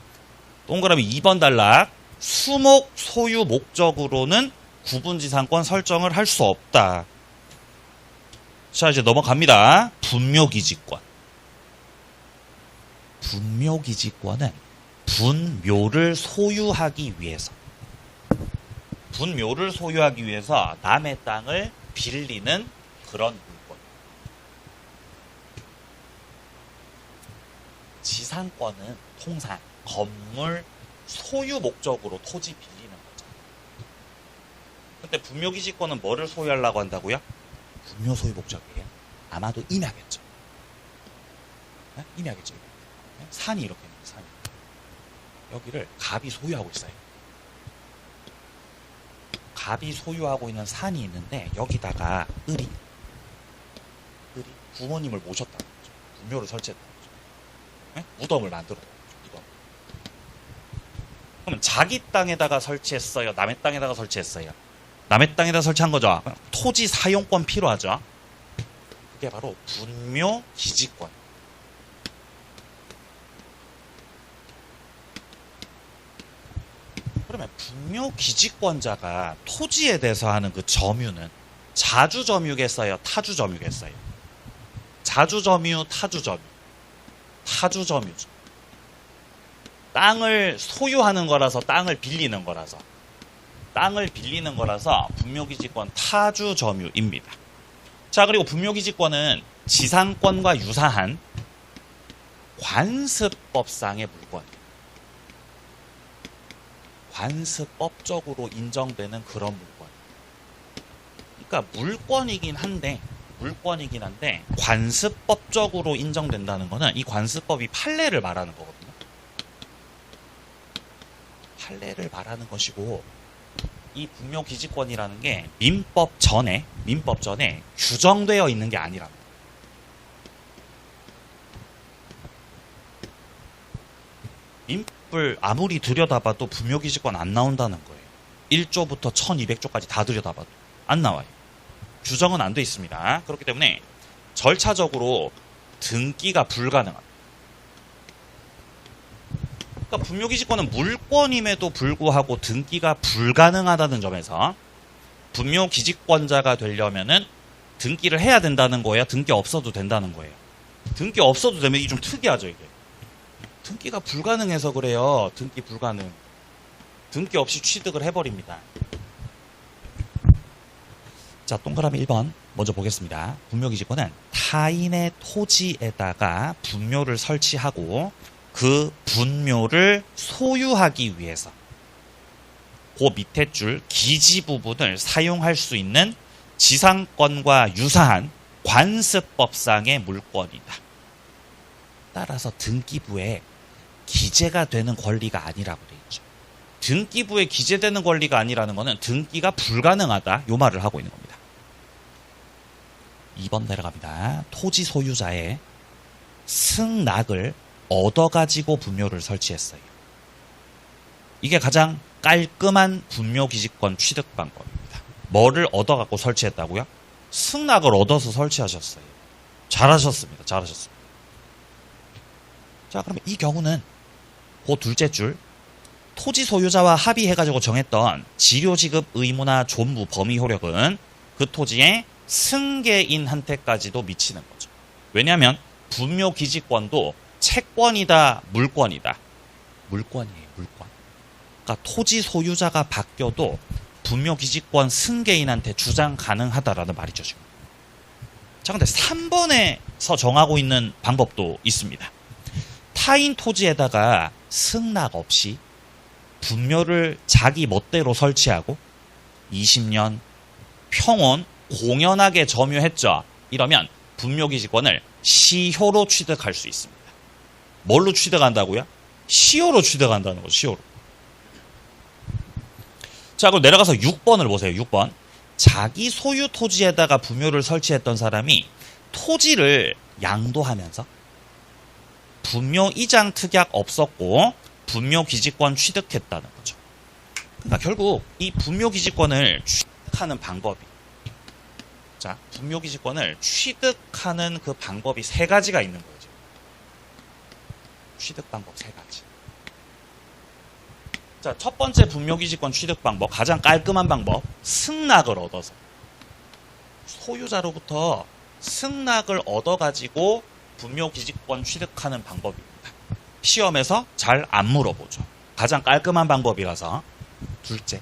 동그라미 2번 단락 수목 소유 목적으로는 구분지상권 설정을 할 수 없다. 자, 이제 넘어갑니다. 분묘기지권. 분묘기지권은 분묘를 소유하기 위해서 남의 땅을 빌리는 그런 물건. 지상권은 통상 건물 소유 목적으로 토지 빌리는 거죠. 근데 분묘기지권은 뭐를 소유하려고 한다고요? 분묘 소유 목적이에요. 아마도 임야겠죠. 네? 임야겠죠. 네? 산이 이렇게 있는 산이. 여기를 갑이 소유하고 있어요. 갑이 소유하고 있는 산이 있는데 여기다가 을이 부모님을 모셨다는 거죠. 분묘를 설치했다는 거죠. 네? 무덤을 만들었다는 거죠. 무덤. 그러면 자기 땅에다가 설치했어요? 남의 땅에다가 설치했어요? 남의 땅에다 설치한 거죠. 토지 사용권 필요하죠. 그게 바로 분묘 기지권. 그러면 분묘 기지권자가 토지에 대해서 하는 그 점유는 자주점유겠어요? 타주점유겠어요? 자주점유, 타주점유. 타주점유죠. 땅을 소유하는 거라서 땅을 빌리는 거라서 분묘기지권 타주점유입니다. 자, 그리고 분묘기지권은 지상권과 유사한 관습법상의 물권이에요. 관습법적으로 인정되는 그런 물권. 그러니까 물권이긴 한데 관습법적으로 인정된다는 거는 이 관습법이 판례를 말하는 거거든요. 판례를 말하는 것이고, 이 분묘기지권이라는 게 민법 전에 규정되어 있는 게 아니랍니다. 민법을 아무리 들여다봐도 분묘기지권 안 나온다는 거예요. 1조부터 1200조까지 다 들여다봐도 안 나와요. 규정은 안 돼 있습니다. 그렇기 때문에 절차적으로 등기가 불가능합니다. 그러니까 분묘기지권은 물권임에도 불구하고 등기가 불가능하다는 점에서 분묘기지권자가 되려면은 등기를 해야 된다는 거예요? 등기 없어도 된다는 거예요? 등기 없어도 되면 이게 좀 특이하죠, 이게. 등기가 불가능해서 그래요. 등기 불가능. 등기 없이 취득을 해버립니다. 자, 동그라미 1번 먼저 보겠습니다. 분묘기지권은 타인의 토지에다가 분묘를 설치하고 그 분묘를 소유하기 위해서 그 밑에 줄 기지 부분을 사용할 수 있는 지상권과 유사한 관습법상의 물권이다. 따라서 등기부에 기재가 되는 권리가 아니라고 되어 있죠. 등기부에 기재되는 권리가 아니라는 것은 등기가 불가능하다, 요 말을 하고 있는 겁니다. 2번 내려갑니다. 토지 소유자의 승낙을 얻어가지고 분묘를 설치했어요. 이게 가장 깔끔한 분묘기지권 취득 방법입니다. 뭐를 얻어갖고 설치했다고요? 승낙을 얻어서 설치하셨어요. 잘하셨습니다. 잘하셨습니다. 자, 그러면 이 경우는 그 둘째 줄 토지 소유자와 합의해가지고 정했던 지료지급 의무나 존부 범위 효력은 그 토지의 승계인한테까지도 미치는 거죠. 왜냐하면 분묘기지권도 채권이다, 물권이다. 물권이에요, 물권. 그러니까 토지 소유자가 바뀌어도 분묘기지권 승계인한테 주장 가능하다라는 말이죠, 지금. 자, 근데 3번에서 정하고 있는 방법도 있습니다. 타인 토지에다가 승낙 없이 분묘를 자기 멋대로 설치하고 20년 평온 공연하게 점유했죠. 이러면 분묘기지권을 시효로 취득할 수 있습니다. 뭘로 취득한다고요? 시효로 취득한다는 거죠. 시효로. 자, 그럼 내려가서 6번을 보세요. 6번. 자기 소유 토지에다가 분묘를 설치했던 사람이 토지를 양도하면서 분묘 이장 특약 없었고 분묘기지권 취득했다는 거죠. 그러니까 결국 이 분묘기지권을 취득하는 방법이, 자, 분묘기지권을 취득하는 그 방법이 세 가지가 있는 거죠. 취득 방법 세 가지. 자, 첫 번째 분묘기지권 취득 방법, 가장 깔끔한 방법, 승낙을 얻어서 소유자로부터 승낙을 얻어가지고 분묘기지권 취득하는 방법입니다. 시험에서 잘 안 물어보죠. 가장 깔끔한 방법이라서. 둘째,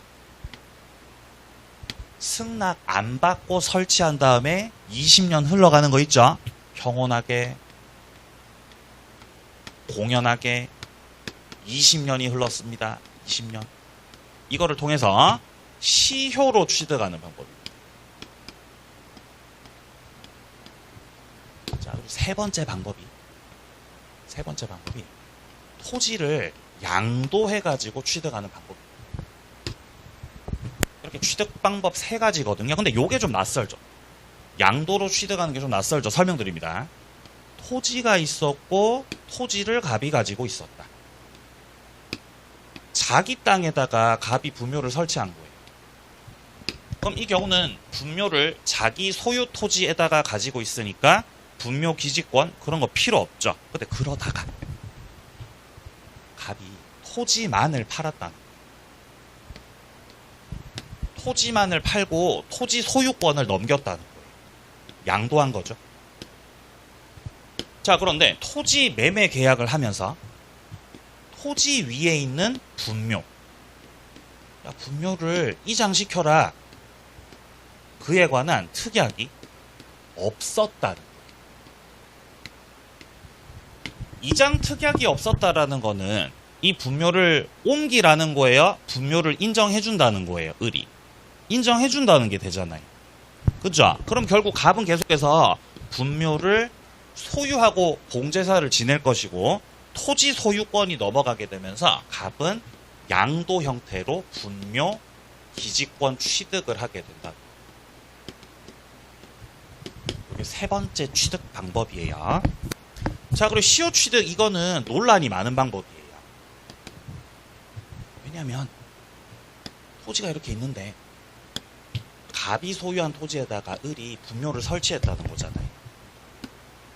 승낙 안 받고 설치한 다음에 20년 흘러가는 거 있죠? 평온하게, 공연하게 20년이 흘렀습니다. 20년. 이거를 통해서 시효로 취득하는 방법입니다. 세 번째 방법이 토지를 양도해가지고 취득하는 방법입니다. 이렇게 취득 방법 세 가지거든요. 근데 요게 좀 낯설죠. 양도로 취득하는 게 좀 낯설죠. 설명드립니다. 토지가 있었고 토지를 갑이 가지고 있었다. 자기 땅에다가 갑이 분묘를 설치한 거예요. 그럼 이 경우는 분묘를 자기 소유 토지에다가 가지고 있으니까 분묘 기지권 그런 거 필요 없죠. 근데 그러다가 갑이 토지만을 팔았다는 거예요. 토지만을 팔고 토지 소유권을 넘겼다는 거예요. 양도한 거죠. 자, 그런데 토지 매매 계약을 하면서 토지 위에 있는 분묘, 야, 분묘를 이장시켜라. 그에 관한 특약이 없었다는 거예요. 이장 특약이 없었다라는 거는 이 분묘를 옮기라는 거예요? 분묘를 인정해준다는 거예요? 을이. 인정해준다는 게 되잖아요. 그죠? 그럼 결국 갑은 계속해서 분묘를 소유하고 공제사를 지낼 것이고 토지 소유권이 넘어가게 되면서 갑은 양도 형태로 분묘 기지권 취득을 하게 된다. 이게 세 번째 취득 방법이에요. 자, 그리고 시효 취득 이거는 논란이 많은 방법이에요. 왜냐하면 토지가 이렇게 있는데 갑이 소유한 토지에다가 을이 분묘를 설치했다는 거잖아요.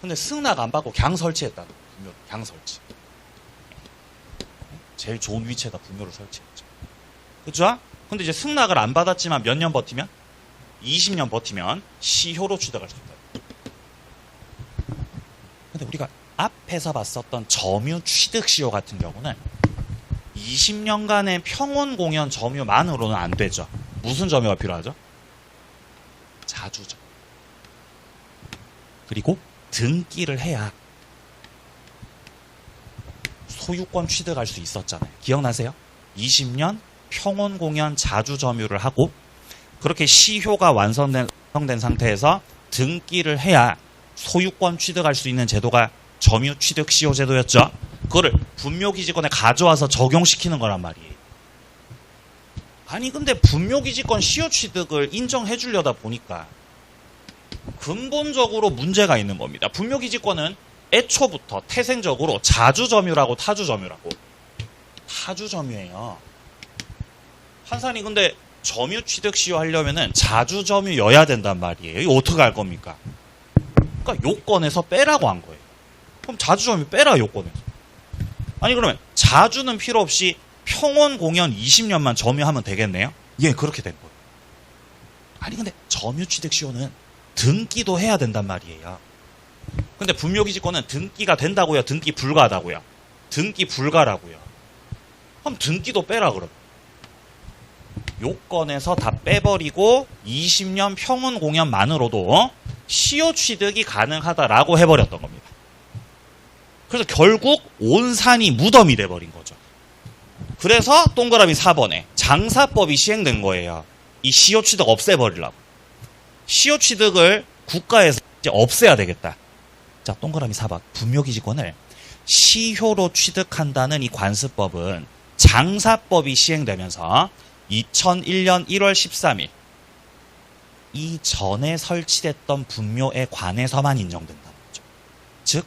근데 승낙 안 받고 그냥 설치했다는 거예요. 분묘를 그냥 설치. 제일 좋은 위치에다 분묘를 설치했죠. 그죠? 근데 이제 승낙을 안 받았지만 몇 년 버티면? 20년 버티면 시효로 취득할 수 있다. 근데 우리가 앞에서 봤었던 점유 취득 시효 같은 경우는 20년간의 평온 공연 점유만으로는 안 되죠. 무슨 점유가 필요하죠? 자주죠. 그리고 등기를 해야 소유권 취득할 수 있었잖아요. 기억나세요? 20년 평온 공연 자주 점유를 하고 그렇게 시효가 완성된 상태에서 등기를 해야 소유권 취득할 수 있는 제도가 점유 취득 시효 제도였죠. 그거를 분묘 기지권에 가져와서 적용시키는 거란 말이에요. 아니 근데 분묘 기지권 시효 취득을 인정해 주려다 보니까 근본적으로 문제가 있는 겁니다. 분묘 기지권은 애초부터 태생적으로 자주점유라고 타주점유라고 타주점유예요. 판사님 근데 점유 취득 시효 하려면은 자주점유여야 된단 말이에요. 이거 어떻게 할 겁니까? 그러니까 요건에서 빼라고 한 거예요. 그럼 자주점유 빼라 요건에서. 아니 그러면 자주는 필요 없이 평온 공연 20년만 점유하면 되겠네요? 예, 그렇게 된 거예요. 아니 근데 점유 취득 시효는 등기도 해야 된단 말이에요. 근데 분묘기지권은 등기가 된다고요? 등기 불가하다고요? 등기 불가라고요. 그럼 등기도 빼라 그러면. 요건에서 다 빼버리고 20년 평온 공연만으로도 시효 취득이 가능하다라고 해버렸던 겁니다. 그래서 결국 온 산이 무덤이 돼버린 거죠. 그래서 동그라미 4번에 장사법이 시행된 거예요. 이 시효 취득 없애버리려고. 시효 취득을 국가에서 이제 없애야 되겠다. 자, 동그라미 4번. 분묘기지권을 시효로 취득한다는 이 관습법은 장사법이 시행되면서 2001년 1월 13일 이전에 설치됐던 분묘에 관해서만 인정된다는 거죠. 즉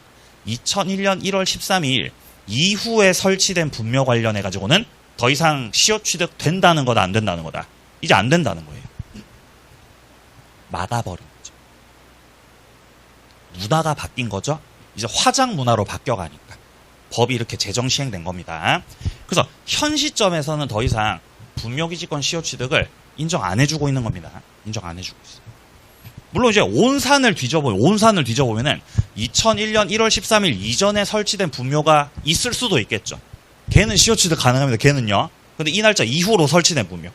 2001년 1월 13일 이후에 설치된 분묘 관련해 가지고는 더 이상 시효 취득 된다는 거다 안 된다는 거다. 이제 안 된다는 거예요. 막아버린 거죠. 문화가 바뀐 거죠. 이제 화장 문화로 바뀌어가니까 법이 이렇게 제정 시행된 겁니다. 그래서 현 시점에서는 더 이상 분묘기지권 시효 취득을 인정 안 해주고 있는 겁니다. 인정 안 해주고 있어요. 물론 이제 온 산을 뒤져보면은 2001년 1월 13일 이전에 설치된 분묘가 있을 수도 있겠죠. 걔는 시효 취득 가능합니다. 걔는요. 근데 이 날짜 이후로 설치된 분묘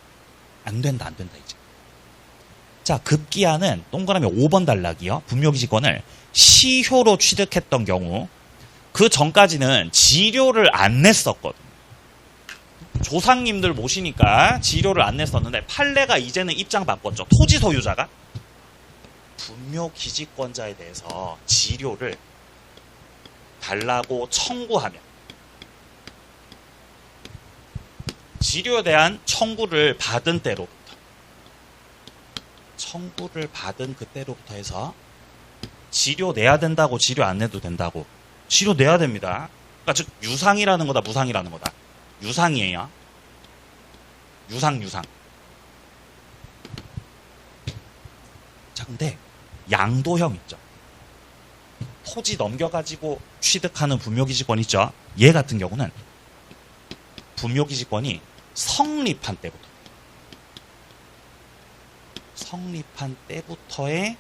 안 된다 이제. 자, 급기야는 동그라미 5번 단락이요. 분묘기지권을 시효로 취득했던 경우 그 전까지는 지료를 안 냈었거든요. 조상님들 모시니까 지료를 안 냈었는데 판례가 이제는 입장 바꿨죠. 토지 소유자가 분묘기지권자에 대해서 지료를 달라고 청구하면 지료에 대한 청구를 받은 그때로부터 해서 지료 내야 된다고 지료 안 내도 된다고 지료 내야 됩니다. 그러니까 즉 유상이라는 거다 무상이라는 거다. 유상이에요. 유상. 자 근데 양도형 있죠. 토지 넘겨가지고 취득하는 분묘기지권 있죠. 얘 같은 경우는 분묘기지권이 성립한 때부터의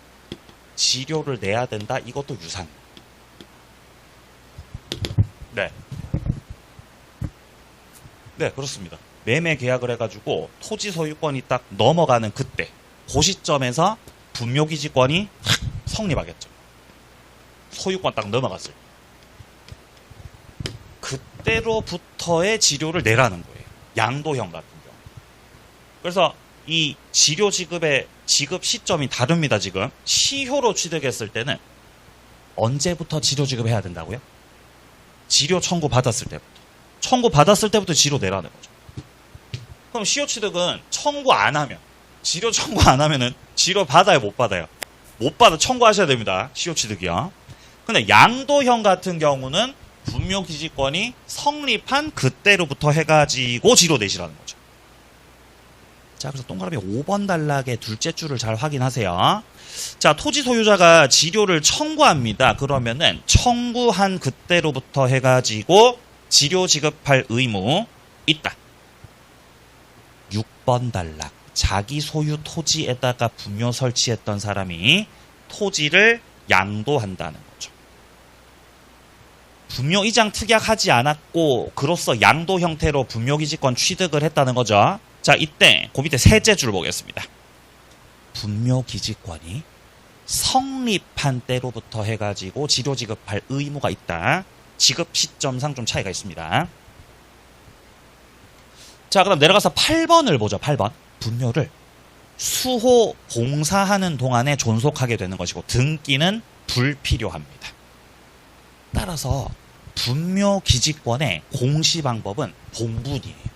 지료를 내야 된다. 이것도 유상이에요. 네, 그렇습니다. 매매 계약을 해가지고 토지 소유권이 딱 넘어가는 그때, 그 시점에서 분묘기지권이 성립하겠죠. 소유권 딱 넘어갔을 때. 그때로부터의 지료를 내라는 거예요. 양도형 같은 경우. 그래서 이 지료 지급의 지급 시점이 다릅니다. 지금 시효로 취득했을 때는 언제부터 지료 지급해야 된다고요? 지료 청구 받았을 때부터. 청구 받았을 때부터 지료 내라는 거죠. 그럼 시효 취득은 청구 안 하면, 지료 청구 안 하면은 지료 받아요, 못 받아요? 못 받아. 청구하셔야 됩니다. 시효 취득이요. 근데 양도형 같은 경우는 분묘기지권이 성립한 그때로부터 해가지고 지료 내시라는 거죠. 자, 그래서 동그라미 5번 단락의 둘째 줄을 잘 확인하세요. 자, 토지 소유자가 지료를 청구합니다. 그러면은 청구한 그때로부터 해가지고 지료 지급할 의무 있다. 6번 단락. 자기 소유 토지에다가 분묘 설치했던 사람이 토지를 양도한다는 거죠. 분묘 이장 특약하지 않았고 그로써 양도 형태로 분묘기지권 취득을 했다는 거죠. 자, 이때 그 밑에 셋째 줄 보겠습니다. 분묘기지권이 성립한 때로부터 해가지고 지료 지급할 의무가 있다. 지급 시점상 좀 차이가 있습니다. 자, 그럼 내려가서 8번을 보죠. 8번. 분묘를 수호 공사하는 동안에 존속하게 되는 것이고 등기는 불필요합니다. 따라서 분묘기지권의 공시 방법은 봉분이에요.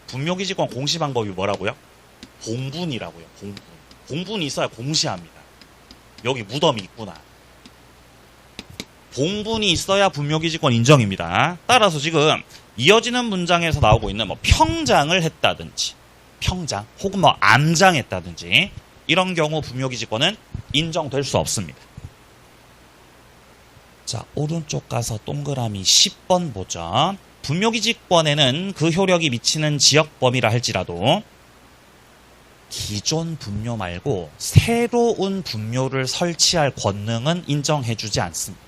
분묘기지권 공시 방법이 뭐라고요? 봉분이라고요. 봉분. 봉분이 있어야 공시합니다. 여기 무덤이 있구나. 봉분이 있어야 분묘기지권 인정입니다. 따라서 지금 이어지는 문장에서 나오고 있는 뭐 평장을 했다든지 평장 혹은 뭐 암장했다든지 이런 경우 분묘기지권은 인정될 수 없습니다. 자, 오른쪽 가서 동그라미 10번 보죠. 분묘기지권에는 그 효력이 미치는 지역범위라 할지라도 기존 분묘 말고 새로운 분묘를 설치할 권능은 인정해주지 않습니다.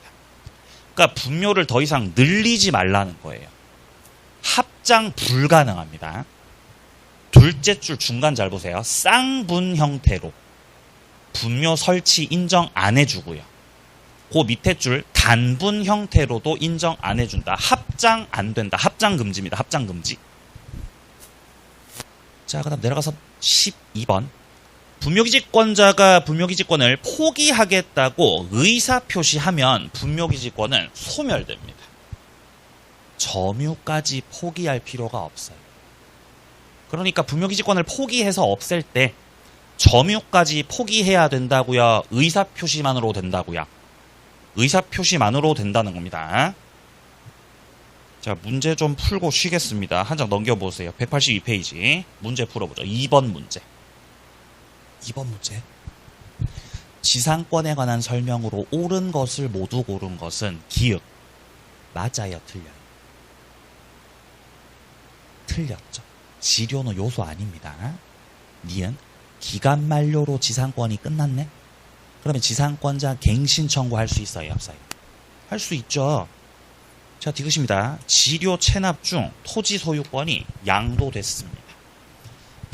그러니까 분묘를 더 이상 늘리지 말라는 거예요. 합장 불가능합니다. 둘째 줄 중간 잘 보세요. 쌍분 형태로 분묘 설치 인정 안 해주고요. 그 밑에 줄 단분 형태로도 인정 안 해준다. 합장 안 된다. 합장 금지입니다. 합장 금지. 자, 그 다음 내려가서 12번. 분묘기지권자가 분묘기지권을 포기하겠다고 의사표시하면 분묘기지권은 소멸됩니다. 점유까지 포기할 필요가 없어요. 그러니까 분묘기지권을 포기해서 없앨 때 점유까지 포기해야 된다고요? 의사표시만으로 된다고요? 의사표시만으로 된다는 겁니다. 자, 문제 좀 풀고 쉬겠습니다. 한 장 넘겨보세요. 182페이지. 문제 풀어보죠. 2번 문제. 2번 문제. 지상권에 관한 설명으로 옳은 것을 모두 고른 것은 기읍. 맞아요, 틀려요? 틀렸죠. 지료는 요소 아닙니다. 니은 기간 만료로 지상권이 끝났네? 그러면 지상권자 갱신 청구할 수 있어요, 없어요? 할 수 있죠. 자, 디귿입니다. 지료 체납 중 토지 소유권이 양도됐습니다.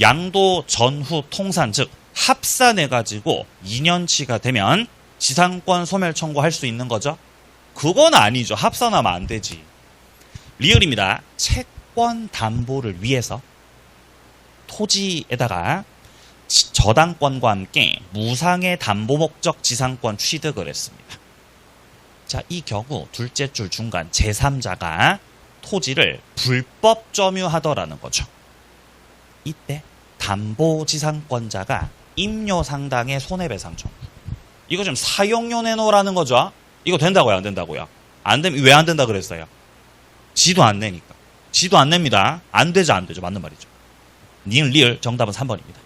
양도 전후 통산, 즉 합산해가지고 2년치가 되면 지상권 소멸 청구할 수 있는 거죠? 그건 아니죠. 합산하면 안 되지. 리을입니다. 채권 담보를 위해서 토지에다가 저당권과 함께 무상의 담보 목적 지상권 취득을 했습니다. 자, 이 경우 둘째 줄 중간 제3자가 토지를 불법 점유하더라는 거죠. 이때 담보지상권자가 임요상당의 손해배상 청구. 이거 좀 사용료 내놓으라는 거죠. 이거 된다고요, 안 된다고요? 안 되면 왜 안 된다 그랬어요? 지도 안 내니까. 지도 안 냅니다. 안 되죠, 안 되죠. 맞는 말이죠. 니은 리을 정답은 3번입니다.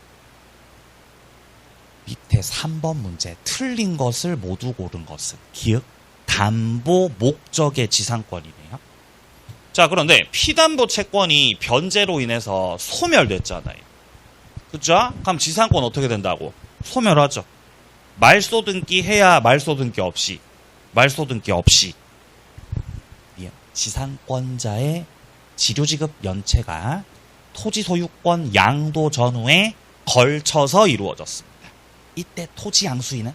밑에 3번 문제 틀린 것을 모두 고른 것은 기억 담보 목적의 지상권이네요. 자, 그런데 피담보 채권이 변제로 인해서 소멸됐잖아요. 그죠? 그럼 지상권 어떻게 된다고? 소멸하죠. 말소등기 해야 말소등기 없이. 말소등기 없이. 지상권자의 지료지급 연체가 토지 소유권 양도 전후에 걸쳐서 이루어졌습니다. 이때 토지 양수인은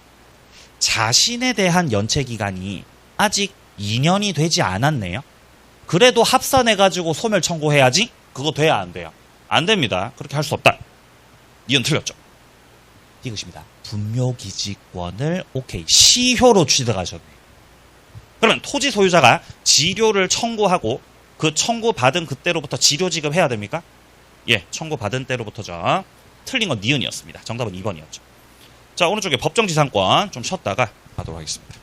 자신에 대한 연체 기간이 아직 2년이 되지 않았네요. 그래도 합산해가지고 소멸 청구해야지? 그거 돼야 안 돼요? 안 됩니다. 그렇게 할 수 없다. 이건 틀렸죠. 이것입니다. 분묘기지권을 오케이 시효로 취득하셨네요. 그러면 토지 소유자가 지료를 청구하고 그 청구받은 그때로부터 지료 지급해야 됩니까? 예, 청구받은 때로부터죠. 틀린 건 니은이었습니다. 정답은 2번이었죠. 자, 오른쪽에 법정지상권 좀 쉬었다가 가도록 하겠습니다.